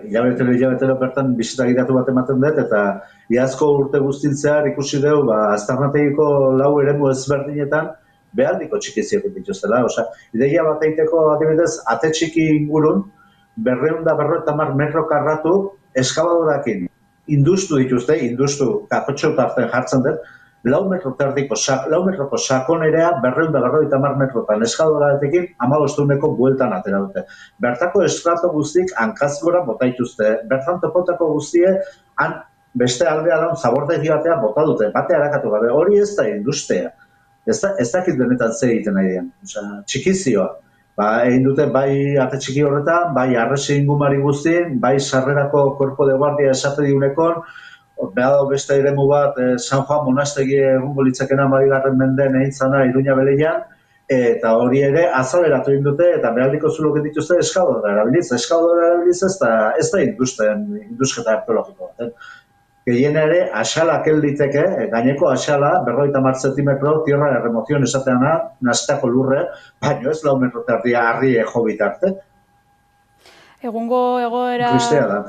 hilabetero bertan bisita gidatu bat ematen dut, eta iazko urte guztintzear ikusi dugu aztarnategiko 4 eremu ezberdinetan behaldiko txikizioak dituztela. Ideia bat egiteko adibidez, ate txiki ingurun, 250 metro karratu eskabadorakin industu dituzte, kakotxo tarten jartzen dut, 4 metroko sakonerea 250 metrotan eskabadoratekin 15 bueltan atera dute. Bertako estrato guztik hankaz gora bota dituzte, bertan topotako guztie beste aldean zabordegi batean bota dute, bate harakatu gabe, hori ez da industria. Ez dakit benetan ze egiten nahi dian, txikizioa. Egin dute bai ate txiki horretan, bai arresi ingumari guztien, bai sarrerako korpo de guardia esate diunekon, behar beste eremu bat, San Juan monastegi egungo litzakena 12. mendeen egin zana Iruña Beleian, eta hori ere azaleratu egin dute, eta behaldiko zulok dituzte eskadora erabiliz. Eskadora erabiliz ez da indusketa arkeologiko bat. Gehien ere, axalak elditeke, gaineko axala, 50 zentimetro, tierra de remoción esateana, nazteako lurre, baino ez 4 metro terdia harri jo bitarte. Egungo egoera... Tristea da.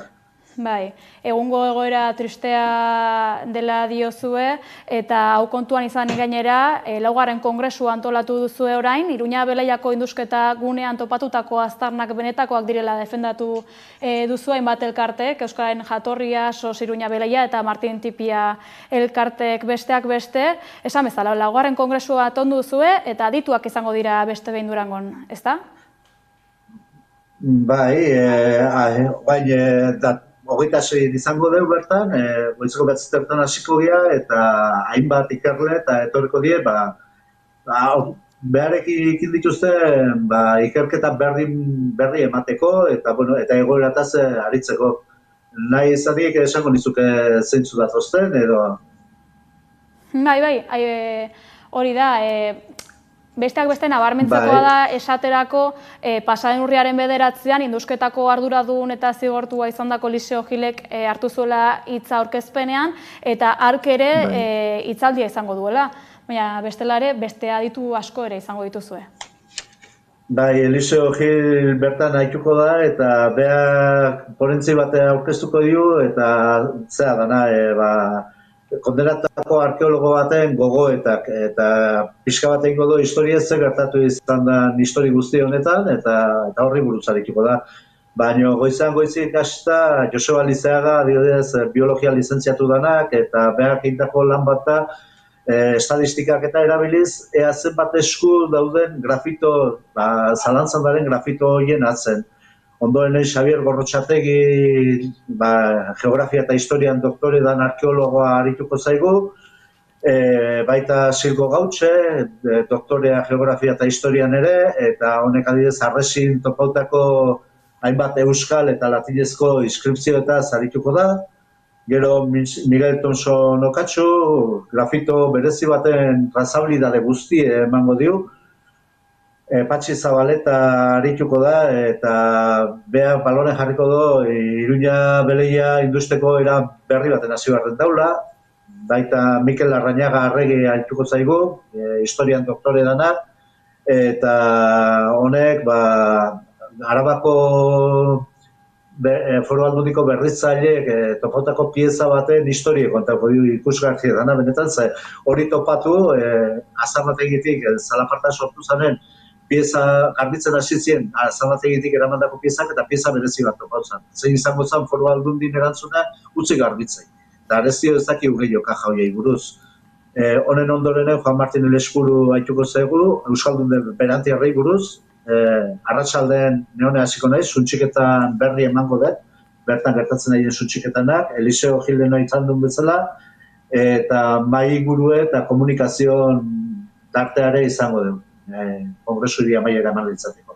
Bai, egungo egoera tristea dela diozue, eta hau kontuan izan gainera, 4. kongresua antolatu duzue orain, Iruña Beleiako indusketa gunean topatutako aztarnak benetakoak direla defendatu duzue hainbat elkartek, Euskararen Jatorria, SOS Iruña Beleia eta Martin Tipia elkartek besteak beste, esan bezala, 4. kongresua tondu duzue, eta adituak izango dira beste behin Durangon, ezta? Hogeita 6 izango dugu bertan, goizeko betzitertan hasiko gira, eta hainbat ikerle eta etorriko die, beharekin dituzte ikerketa berri emateko, eta egoerataz aritzeko. Nahi izanik esango nizuke zeintzu datozten, edo... Bai, hori da, besteak beste nabarmentzekoa da esaterako pasaden urriaren 9 indusketako arduradun eta zigortua izandako Liseo Gilek hartu zuela hitza aurkezpenean eta hark ere hitzaldia izango duela. Baina bestelare beste aditu asko ere izango dituzue. Bai, Liseo Gil bertan haituko da eta beak ponentzi bat aurkeztuko dio eta zera dana, kondenatako arkeologo baten gogoetak eta pixka bat egingo du historia zer gertatu izan da histori guzti honetan eta horri buruz arituko da. Baina goizik hasita Joseba Lizeaga adibidez biologia lizentziatu danak eta berak egindako lan bat da estadistikak eta erabiliz ea zenbat esku dauden grafito, zalantzan daren grafito horien atzen. Ondoren Xabier Gorrotxategi geografia eta historian doktore dan arkeologoa arituko zaigu, baita Silgo Gautxe, doktorea geografia eta historian ere, eta honek adidez arresin topautako hainbat euskal eta latinezko inskripzioetaz arituko da. Gero Miguel Thomson Okatxu, grafito berezi baten trazabilidade guztie emango diu, Patxi Zabaleta arituko da eta beha balone jarriko du Iruña Beleia industeko era berri baten hasi barren daula, baita Mikel Larrañaga Arregi arituko zaigu, historian doktore dana, eta honek Arabako Foru Aldundiko berritzaileek topatako pieza baten historia kontako ikusgarria dana benetan, hori topatu azarrategitik zalaparta sortu zanen pieza garbitzen hasi zien azarrategitik eramandako piezak eta pieza berezi bat topautzen. Zein izango zen Foru Aldundin erantzuna utzi garbitzen. Eta arezio ez daki gehiago kaja horiei buruz. Honen ondorenen Juan Martin Eleskuru haituko zaigu, Euskaldun berantiarrei buruz, arratsaldeen neone hasiko naiz, suntxiketan berri emango dut, bertan gertatzen nahi suntxiketanak, Eliseo Gildeno izan duen bezala, eta mai ingurue eta komunikazioan tarteare izango du, kongresu iria maiera eman ditzateko.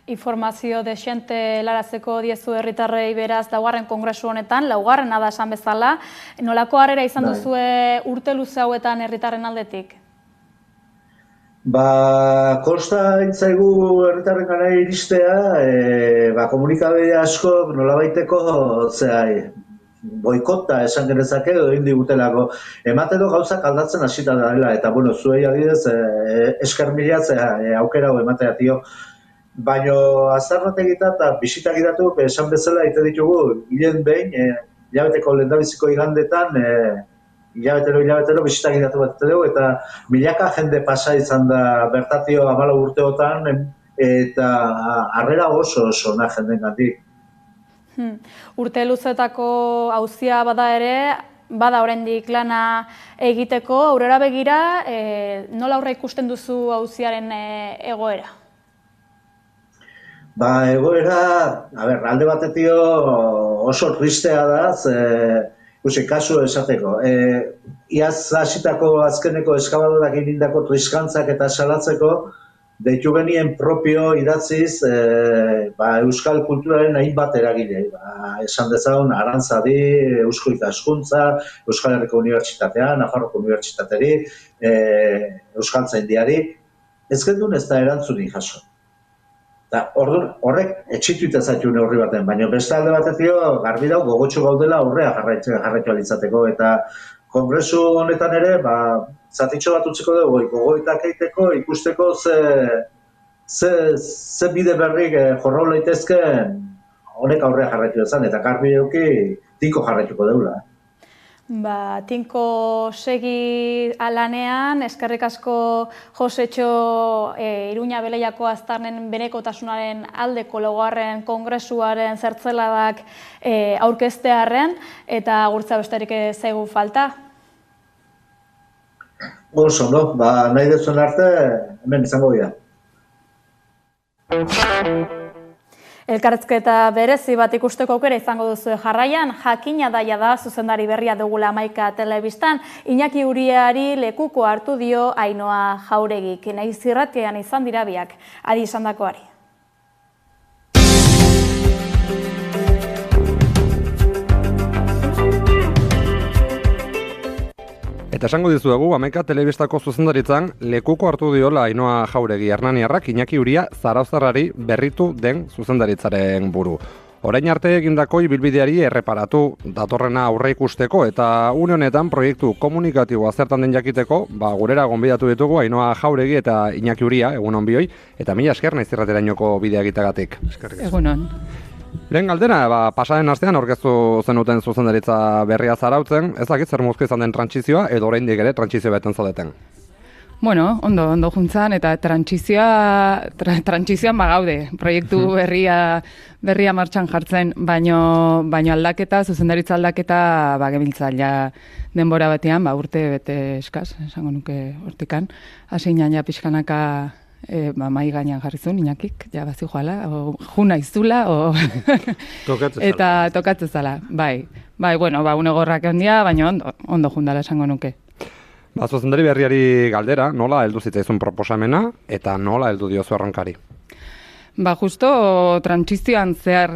Informazio dexente larazeko diezu herritarrei beraz 4. kongresu honetan, 4. da esan bezala, nolako harrera izan duzue urte luze hauetan herritarren aldetik? Kosta intzaigu herritarren gara iristea, komunikabide asko nolabaiteko boikota esan genezake edo egin digutelako. Ematero gauzak aldatzen hasita dela, eta zuei adidez esker milatzea aukera hau ematea tio. Baina azarrategita eta bisitak idatu, esan bezala ite ditugu, hilen behin, hilabeteko lehendabiziko igandetan, hilabetero bisitak idatu bat dugu, eta milaka jende pasa izan da bertatio 14 urteotan, eta harrera oso na jenden gandik. Urte luzetako auzia bada ere, bada oraindik lana egiteko, aurrera begira, nola aurre ikusten duzu auziaren egoera? Egoera, alde batetio oso tristea da, kasu esateko. Iaz hasitako azkeneko eskabadorak egindako triskantzak eta salatzeko, deitu genien propio idatziz euskal kulturaren hainbat eragile. Esan dezagun, Arantzadi, Eusko Ikaskuntza, Euskal Herriko Unibertsitatea, Nafarroko Unibertsitateri, Euskaltzaindiari, ez gendun ez da erantzunik jaso. Horrek etxituita zaitu neurri baten, baina beste alde batetik garbi dago gogotsu gaudela aurrea jarraitu alitzateko, eta kongresu honetan ere, zatitxo bat utziko dugu, gogoetak egiteko, ikusteko ze bide berrik jorrau leitezken honek aurrea jarraitu dezan, eta garbi euki tinko jarraituko deula. Tinko segi alanean, eskerrik asko Josetxo Iruña Beleiako aztarnen benekotasunaren aldeko laugarren kongresuaren zertzeladak aurkeztearren, eta agurtza besterik zaigu falta. Oso, no? Nahi dezuen arte, hemen izango dira. Elkarrizketa berezi bat ikusteko aukera izango duzu jarraian, jakina daia da zuzendari berria dugula Hamaika Telebistan, Iñaki Uriari lekuko hartu dio Ainhoa Jauregik. Naiz irratian izan dira biak, adi esandakoari. Eta esango dizuegu, Hamaika Telebistako zuzendaritzan lekuko hartu diola Ainhoa Jauregi hernaniarrak Iñaki Uria Zarauztarrari berritu den zuzendaritzaren buru. Orain arte egindako ibilbideari erreparatu datorrena aurre ikusteko eta une honetan proiektu komunikatiboa zertan den jakiteko, gurera gonbidatu ditugu Ainhoa Jauregi eta Iñaki Uria, egunon bioi, eta mila esker naiz irraterainoko bidea egiteagatik. Egunon. Lehen galdera, pasaden astean aurkeztu zenuten zuzendaritza berria Zarautzen, ez dakit zer mozko izan den trantsizioa edo oraindik ere trantsizio beten zaudeten? Bueno, ondo juntzan eta trantsizioan bagaude. Proiektu berria martxan jartzen, baino aldaketa, zuzendaritza aldaketa gebiltza denbora batean, urte bete eskaz, esango nuke hortikan, haseinan ja pixkanaka mai gainean jarrizun, Iñakik, ja bazi joala, juna izula, eta tokatzen zala, bai, bueno, une gorrak ondia, baina ondo jundala esango nuke. Zuzendari berriari galdera, nola heldu zitzaizun proposamena, eta nola heldu diozu erronkari? Justo trantsizioan zehar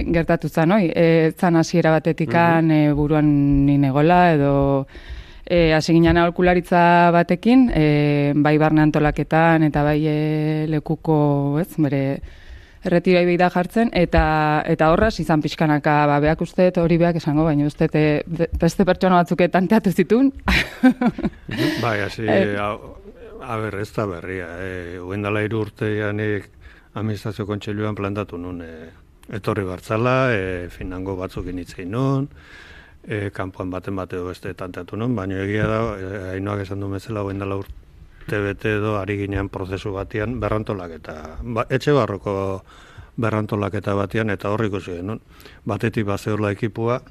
gertatu zan, zan hasiera batetikan buruan ninegola, edo hasi ginen aholkularitza batekin, bai barne antolaketan eta bai lekuko, bere erretirai behi da jartzen, eta horraz izan pixkanaka, beak uste hori beak esango, baina uste beste pertsona batzuk tanteatu zitun. Bai, hasi, ez da berria, uendala 3 urte janik administrazio kontseiluan plantatu nun, etorri bartzala, finango batzuk initzein nun, kanpoan baten edo beste tanteatu nun, baina egia da, Ainhoak esan du bezala, uendala urte bete edo ari ginean prozesu batian berrantolaketa, etxe barroko berrantolaketa batian, eta horrik ikusi genuen. Batetik bazeola ekipua,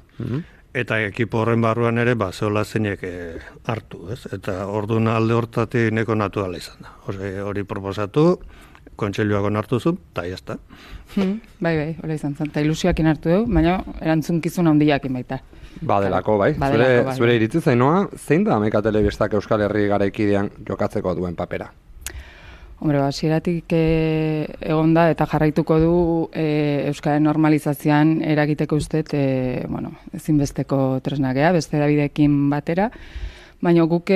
eta ekipo horren barruan ere bazeola zeinek hartu, eta orduan alde hortatik neko naturala izan da. Hori proposatu, kontseiluak onartu zuen, eta jazta. Bai, hori izan zen, eta ilusioakin hartu du, baina erantzunkizun handiakin baita. Badelako, bai. Zure iritzi Ainhoa, zein da Hamaika Telebistak Euskal Herri garaikidean jokatzeko duen papera? Hombre, hasieratik egon da eta jarraituko du Euskaren normalizazioan eragiteko uste, ezinbesteko tresnagea, beste Davidekin batera, baina guk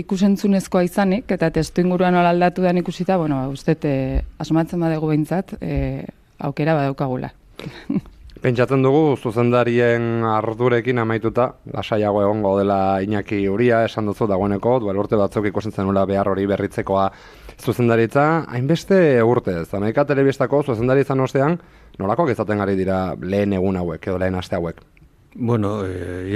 ikusentzunezkoa izanik, eta testu inguruan nola aldatu den ikusita, uste asmatzen badegu behintzat, aukera badaukagula. Pentsatzen dugu, zuzendarien ardurekin amaituta, lasaiago egongo dela Iñaki Uria, esan duzu dagoeneko, duela urte batzuk ikusten zenula behar hori berritzekoa zuzendaritza, hainbeste urtez. Hamaika Telebistako zuzendaritzan ostean, nolakoak izaten ari dira lehen egun hauek, edo lehen aste hauek? Bueno,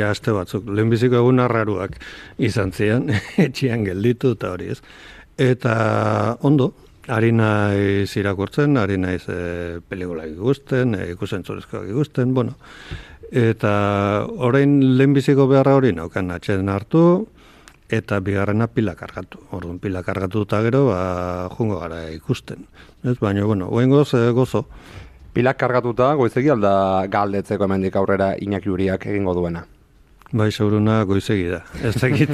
aste batzuk, lehenbiziko egun arraruak izan zian, etxian gelditu eta hori ez. Eta ondo, ari naiz irakurtzen, ari naiz pelikulak ikusten, ikusentzurezkoak ikusten, eta orain lehenbiziko beharra hori naukan atxeden hartu, eta bigarrena pila kargatu. Orduan pila kargatu eta gero, jungo gara ikusten. Baina, goengoz gozo. Pilak kargatuta, goizegi alda galdetzeko hemendik aurrera Iñaki Uriak egingo duena? Bai, zauruna goizegi da. Ez dakit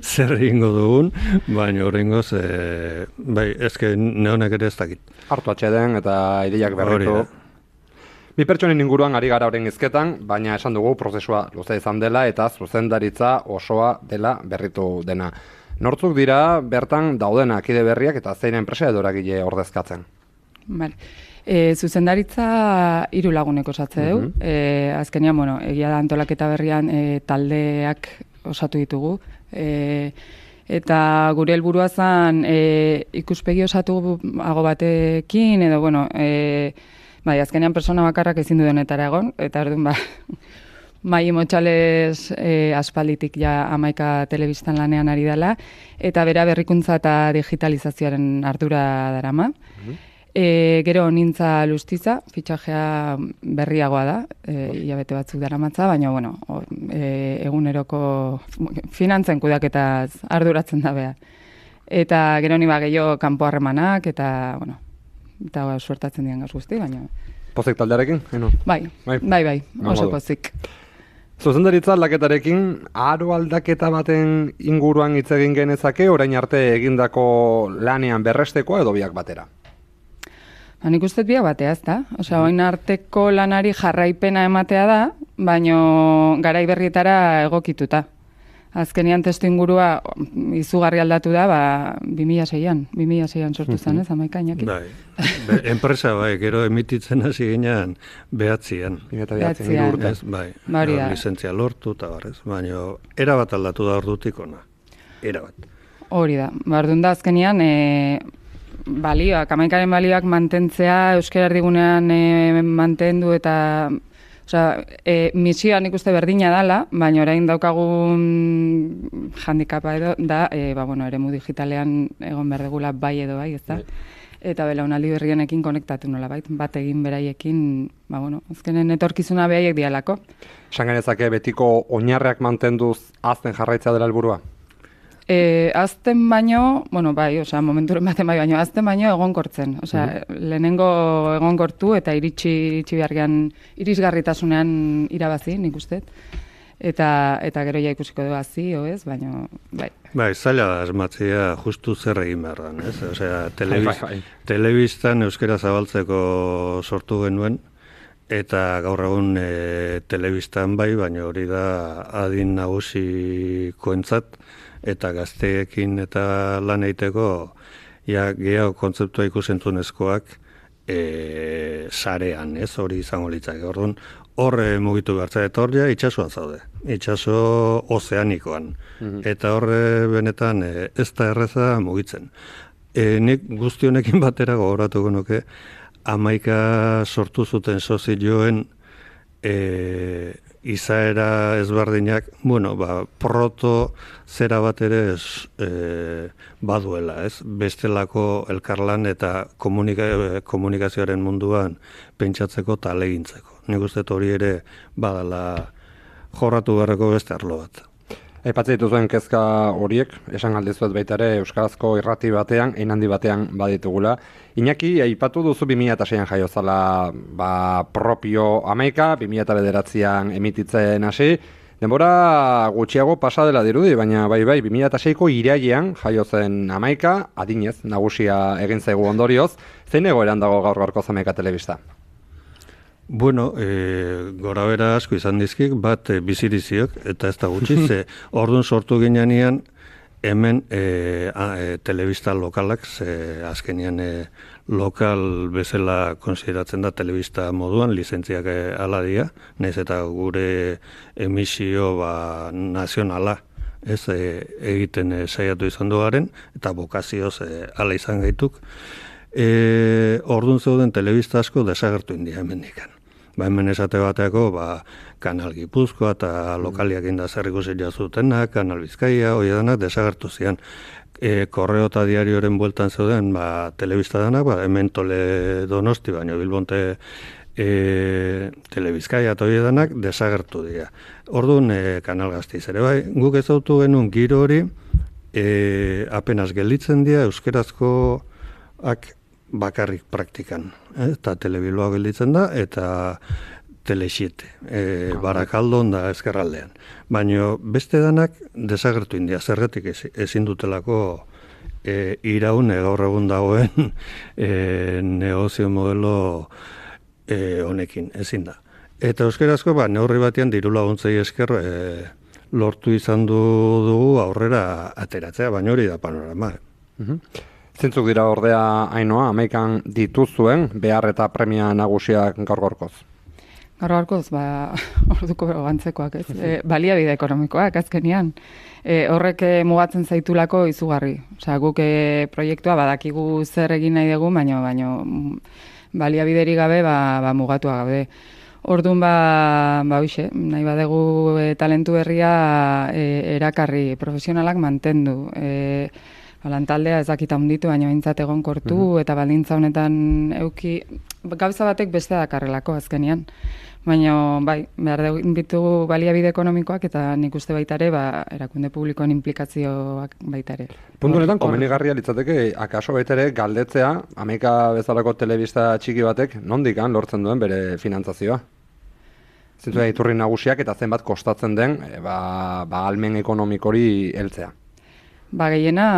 zer egingo dugun, baina horrengoz, bai, ezke neonek ere ez dakit. Hartu atxeden eta ideiak berritu. Bi pertsonen inguruan ari gara horren izketan, baina esan dugu prozesua luze izan dela eta zuzendaritza osoa dela berritu dena. Nortzuk dira bertan daudena kide berriak eta zein enpresa edo eragile ordezkatzen? Vale. Zuzendaritza 3 lagunek osatze du. Azkenean, bueno, egia da antolaketa berrian taldeak osatu ditugu. Eta gure helburua zen ikuspegi osatu hago batekin, edo, bueno, bai, azkenean persona bakarrak ezin du denetara egon, eta orduan, Mai Motxales aspalditik ja 11 telebistan lanean ari dela, eta bera berrikuntza eta digitalizazioaren ardura darama. Gero Nintza Lustiza, fitxajea berriagoa da, hilabete batzuk daramatza, baina, bueno, eguneroko finantzen kudeaketaz arduratzen da bea. Eta gero ni gehiago kanpo harremanak, eta, bueno, eta suertatzen dian gauz guzti, baina... Pozik taldearekin? Bai, oso pozik. Zuzendaritza aldaketarekin, aro aldaketa baten inguruan hitz egin genezake, orain arte egindako lanean berrestekoa edo biak batera? Nik uste biak batea, ez da? Osea, orain arteko lanari jarraipena ematea da, baino garai berrietara egokituta. Azkenean testu ingurua izugarri aldatu da, 2006an sortu zen, ez, 11 Iñaki? Bai, enpresa bai, gero emititzen hasi ginean behatzian. Behatzian. Bai, lizentzia lortu eta barrez, baina erabat aldatu da ordutik ona. Erabat. Hori da, bardun da azkenean balioak, 11aren balioak mantentzea, euskara erdigunean mantendu eta... Osea, misioa nik uste berdina dela, baina orain daukagun handikapa edo da, eremu digitalean egon behar degula bai edo bai, ez da? Eta belaunaldi berrienekin konektatu nola bait, bat egin beraiekin, azkenen etorkizuna behaiek dialako. Esan genezake betiko oinarreak mantenduz azten jarraitza dela helburua? Azten baino, bai, momenturen baten bai baino, azten baino egonkortzen. Lehenengo egonkortu eta iritsi behargean irisgarritasunean irabazi, nik uste. Eta gero ja ikusiko du hazi, ez, baino, bai. Bai, zaila da asmatzea justu zer egin behar dan, ez? Osea, telebistan euskera zabaltzeko sortu genuen, eta gaur egun telebistan bai, baina hori da adin nagusikoentzat, eta gazteekin eta lan egiteko gehiago kontzeptua ikusentzunezkoak sarean, ez, hori izango litzake. Orduan, hor mugitu behartza, eta hor ja itxasuan zaude, itxaso ozeanikoan, eta hor benetan ez da erreza mugitzen. Nik guztionekin batera gogoratuko nuke, 11 sortu zuten sozioen izaera ezberdinak, proto zera bat ere baduela, ez? Bestelako elkarlan eta komunikazioaren munduan pentsatzeko eta alegintzeko. Nik uste hori ere badala jorratu beharreko beste arlo bat. Aipatzen dituzuen kezka horiek, esan aldizuet baita ere euskarazko irrati batean, handi batean baditugula. Iñaki, aipatu duzu 2006an jaio zala propio 11, 2009an emititzen hasi. Denbora gutxiago pasa dela dirudi, baina bai 2006ko irailean jaio zen 11, adinez, nagusia egin zaigu ondorioz. Zein egoeran dago gaur-gaurko 11 telebista? Gora bera asko izan dizkik, bat biziriziok, eta ez da gutxi, ze orduan sortu ginean hemen telebista lokalak, ze azkenean lokal bezala konsideratzen da telebista moduan, lizentziak aladia, nahiz eta gure emisio nazionala ez egiten saiatu izan duaren, eta bokazioz ala izan gaituk. Orduan zeuden telebista asko desagertu india hemendikan. Hemen esate bateako, Kanal Gipuzkoa eta lokaliak inda zerrikusi jazutenak, Kanal Bizkaia, hori denak desagertu zian. Korreo eta diarioren bueltan zeuden, telebista denak, hemen Tole Donosti, baina Bilbonte Telebizkaia eta hori denak desagertu dira. Orduan, Kanal Gaztiz ere bai, guk ezautu genuen giro hori, apenas gelditzen dira, euskerazkoak bakarrik praktikan, eta telebiloa gelditzen da, eta Tele 7, Barakaldon da ezkerraldean. Baina beste danak desagertu india, zergatik ezin dutelako iraun gaur egun dagoen negozio modelo honekin, ezin da. Eta euskerazko, neurri batean diru laguntzei esker lortu izan dugu aurrera ateratzea, baina hori da panorama. Zintzuk dira ordea, Ainoa, 11 dituzuen behar eta premia nagusiak gaur-gaurkoz? Gaur-gaurkoz, orduko gantzekoak, ez? Baliabide ekonomikoak, azkenean. Horrek mugatzen zaitulako izugarri. Osea, guk proiektua badakigu zer egin nahi dugu, baina baliabideri gabe mugatua gabe. Orduan hoxe, nahi badugu talentu berria erakarri, profesionalak mantendu. Lantaldea ez dakita hunditu, baina behintzat egonkortu eta baldintza honetan gauza batek beste dakarrelako azkenean. Baina, behar ditugu baliabide ekonomikoak eta nik uste baita ere, erakunde publikoen implikazioak baita ere. Puntu honetan, komenigarria litzateke, akaso baita ere galdetzea, 11 bezalako telebista txiki batek, nondikan lortzen duen bere finantzazioa? Zintzua iturri nagusiak eta zenbat kostatzen den, ahalmen ekonomikori heltzea. Gehiena,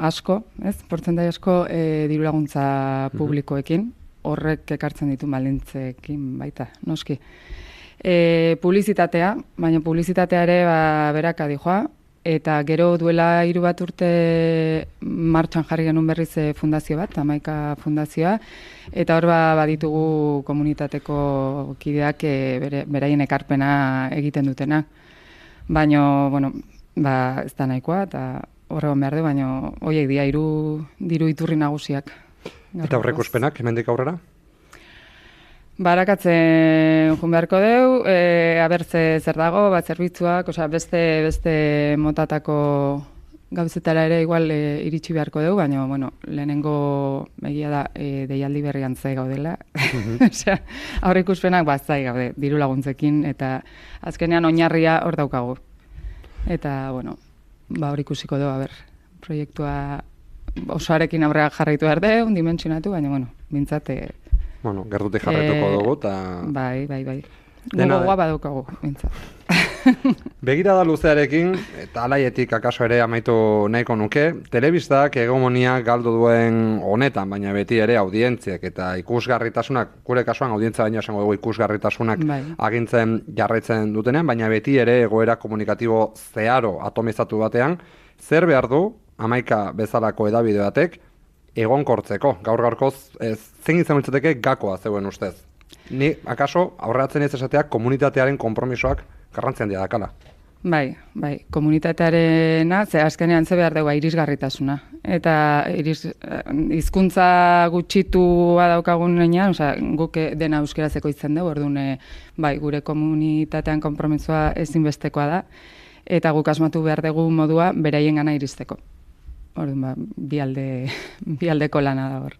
asko, portzentai asko diru laguntza publikoekin, horrek ekartzen ditu baldintzekin baita, noski. Publizitatea, baina publizitatea ere beraka dijoa, eta gero duela 3 bat urte martxan jarri genuen berriz fundazio bat, 11 fundazioa, eta hor baditugu komunitateko kideak beraien ekarpena egiten dutena. Baina, ez da nahikoa, eta horregon behar du, baina horiek dira diru iturri nagusiak. Eta aurreikuspenak, hemendik aurrera? Barakatzen joan beharko dugu, abertze zer dago, zerbitzuak, beste motatako gauzetara ere igual iritsi beharko dugu, baina lehenengo egia da deialdi berrian zai gaudela. Aurreikuspenak zai gaude, diru laguntzekin, eta azkenean oinarria hor daukagu. Eta, hor ikusiko dugu, proiektua osoarekin aurrera jarraitu behar dugu, dimentsionatu, baina, bintzat... gertutik jarraituko dugu, eta... Bai. Gogoa badaukagu, bintzat. Begirada luzearekin, eta alaietik akaso ere amaitu nahiko nuke, telebistak hegemonia galdu duen honetan, baina beti ere audientziak eta ikusgarritasunak, gure kasuan audientzia baina esango dugu ikusgarritasunak agintzen jarraitzen dutenean, baina beti ere egoera komunikatibo zeharo atomizatu batean, zer behar du 11 bezalako hedabide batek egonkortzeko, gaur-gaurkoz zein izan litzateke gakoa zeuen ustez. Ni, akaso, aurreratzen ez esateak komunitatearen konpromisoak garrantzi handia dakala. Bai, komunitatearena, azkenean ze behar dugu irisgarritasuna. Eta hizkuntza gutxitua daukagun nenean, guk dena euskerazeko izan dugu, orduan gure komunitatean konpromisoa ezinbestekoa da, eta guk asmatu behar dugu modua beraien gana iristeko. Orduan, bi aldeko lana da hor.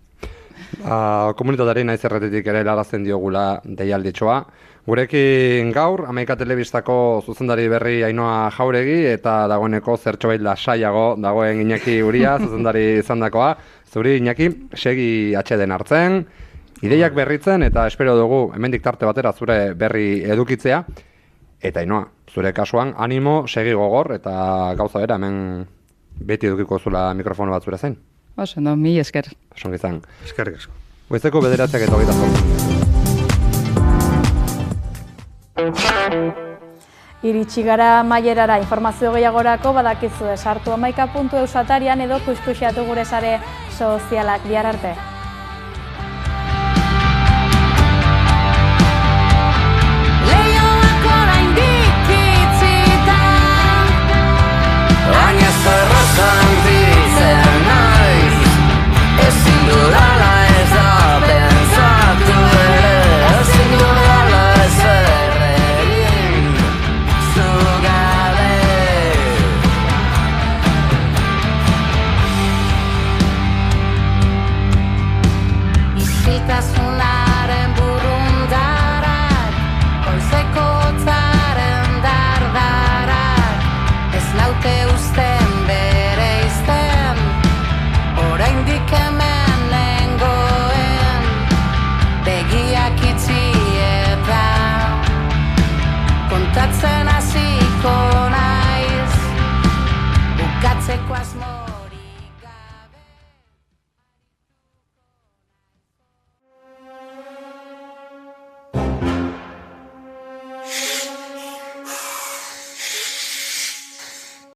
Komunitateari naiz erretetik ere helarazten diogula deialditxoa. Gurekin gaur, 11 telebistako zuzendari berri Ainoa Jauregi eta dagoeneko zertxobait lasaiago dagoen Iñaki Uria, zuzendari izandakoa. Zuri, Iñaki, segi atxeden hartzen, ideiak berritzen eta espero dugu hemendik tarte batera zure berri edukitzea. Eta Ainoa, zure kasuan, animo, segi gogor eta gauza bera hemen beti edukiko zula mikrofono bat zure zen. Oso, mi esker. Oso izan. Eskerrik asko. Goizeko 9:00 eta 28. Iritsi gara mailerara informazio gehiagorako badakizu sartu 11.eus atarian edo kuskuxatu gure sare sozialak. Bihar arte. Hautatzen hasiko naiz, bukatzeko asmo